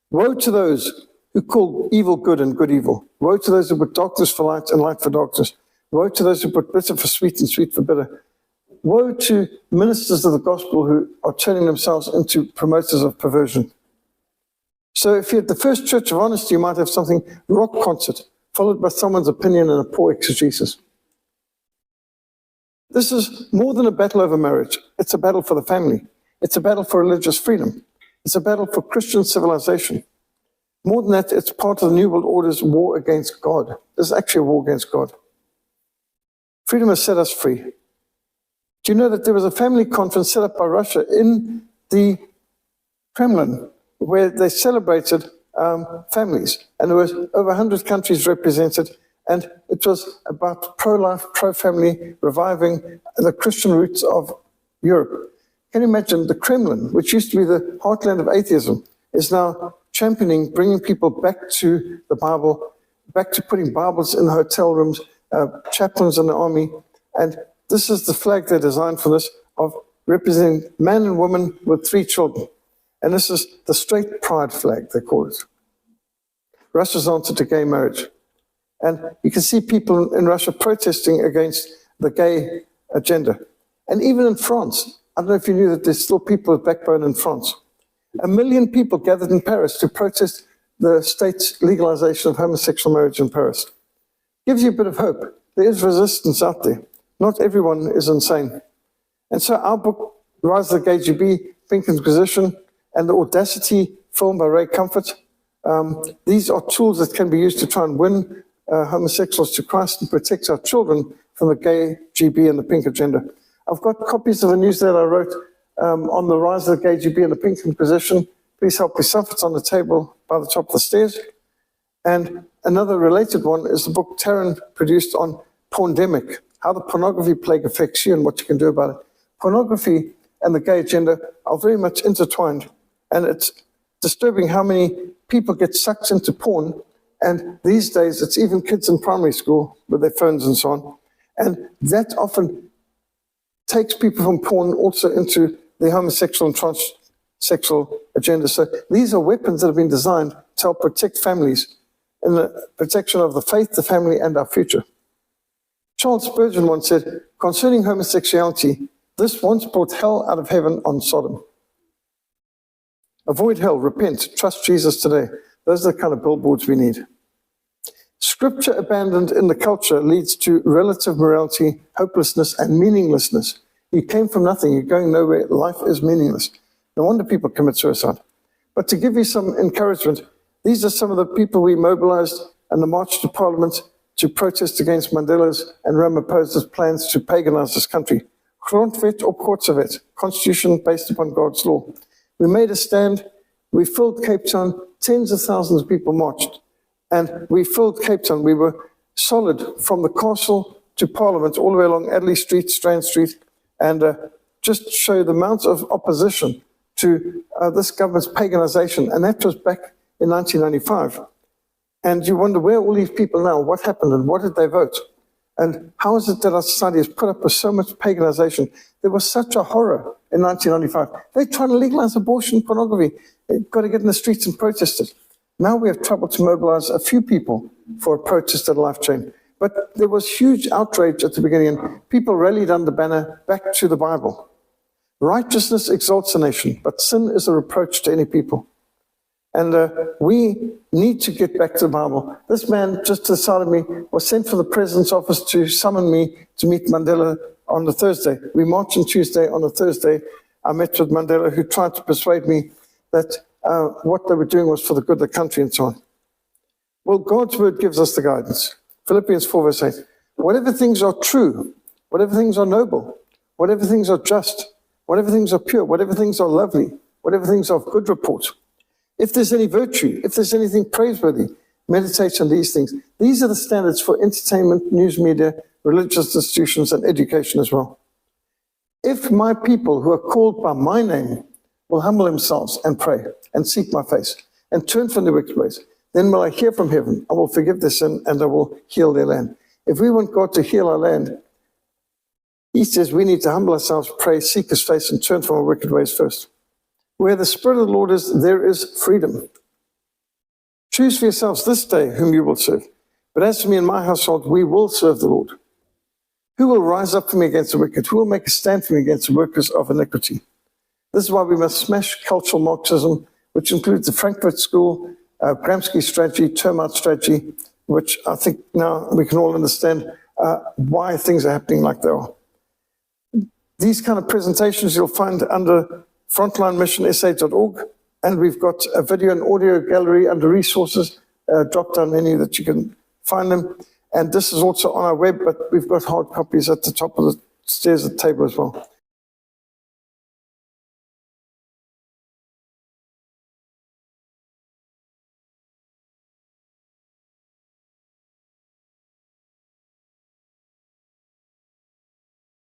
Woe to those who call evil good and good evil. Woe to those who put darkness for light and light for darkness. Woe to those who put bitter for sweet and sweet for bitter. Woe to ministers of the gospel who are turning themselves into promoters of perversion. So if you're at the First Church of Honesty, you might have something rock concert, followed by someone's opinion and a poor exegesis. This is more than a battle over marriage. It's a battle for the family. It's a battle for religious freedom. It's a battle for Christian civilization. More than that, it's part of the New World Order's war against God. This is actually a war against God. Freedom has set us free. Do you know that there was a family conference set up by Russia in the Kremlin where they celebrated families, and there was over 100 countries represented, and it was about pro-life, pro-family, reviving the Christian roots of Europe. Can you imagine the Kremlin, which used to be the heartland of atheism, is now championing bringing people back to the Bible, back to putting Bibles in hotel rooms, chaplains in the army, and this is the flag they designed for this, of representing man and woman with 3 children. And this is the straight pride flag, they call it. Russia's answer to gay marriage. And you can see people in Russia protesting against the gay agenda. And even in France, I don't know if you knew that there's still people with backbone in France. 1 million people gathered in Paris to protest the state's legalization of homosexual marriage in Paris. Gives you a bit of hope. There is resistance out there. Not everyone is insane. And so our book, Rise of the Gay GB, Pink Inquisition, and the Audacity film by Ray Comfort, these are tools that can be used to try and win homosexuals to Christ and protect our children from the gay GB and the pink agenda. I've got copies of a newsletter I wrote on the Rise of the Gay GB and the Pink Inquisition. Please help yourself. It's on the table by the top of the stairs. And another related one is the book Taryn produced on Porndemic, how the pornography plague affects you and what you can do about it. Pornography and the gay agenda are very much intertwined, and it's disturbing how many people get sucked into porn, and these days it's even kids in primary school with their phones and so on, and that often takes people from porn also into the homosexual and transsexual agenda. So these are weapons that have been designed to help protect families in the protection of the faith, the family, and our future. Charles Spurgeon once said, concerning homosexuality, this once brought hell out of heaven on Sodom. Avoid hell, repent, trust Jesus today. Those are the kind of billboards we need. Scripture abandoned in the culture leads to relative morality, hopelessness, and meaninglessness. You came from nothing, you're going nowhere, life is meaningless. No wonder people commit suicide. But to give you some encouragement, these are some of the people we mobilized in the March to Parliament to protest against Mandela's and Ramaphosa's plans to paganize this country. Grondwet op Kortsevet, constitution based upon God's law. We made a stand, we filled Cape Town, tens of thousands of people marched, and we filled Cape Town. We were solid from the castle to Parliament, all the way along Adderley Street, Strand Street, and just show the amount of opposition to this government's paganization, and that was back in 1995. And you wonder, where are all these people now? What happened and what did they vote? And how is it that our society has put up with so much paganization? There was such a horror in 1995. They're trying to legalize abortion, pornography. They've got to get in the streets and protest it. Now we have trouble to mobilize a few people for a protest at Life Chain. But there was huge outrage at the beginning, and people rallied under the banner, back to the Bible. Righteousness exalts a nation, but sin is a reproach to any people. And we need to get back to the Bible. This man just to the side of me was sent from the President's office to summon me to meet Mandela on the Thursday. We marched on Tuesday. On the Thursday, I met with Mandela, who tried to persuade me that what they were doing was for the good of the country and so on. Well, God's word gives us the guidance. Philippians 4 verse 8. Whatever things are true, whatever things are noble, whatever things are just, whatever things are pure, whatever things are lovely, whatever things are of good report. If there's any virtue, if there's anything praiseworthy, meditate on these things. These are the standards for entertainment, news media, religious institutions, and education as well. If my people who are called by my name will humble themselves and pray and seek my face and turn from their wicked ways, then will I hear from heaven, I will forgive their sin and I will heal their land. If we want God to heal our land, he says we need to humble ourselves, pray, seek his face, and turn from our wicked ways first. Where the Spirit of the Lord is, there is freedom. Choose for yourselves this day whom you will serve. But as for me and my household, we will serve the Lord. Who will rise up for me against the wicked? Who will make a stand for me against the workers of iniquity? This is why we must smash cultural Marxism, which includes the Frankfurt School, Gramsci strategy, termite strategy, which I think now we can all understand why things are happening like they are. These kind of presentations you'll find under frontlinemissionsa.org, and we've got a video and audio gallery under resources, drop-down menu that you can find them. And this is also on our web, but we've got hard copies at the top of the upstairs at the table as well.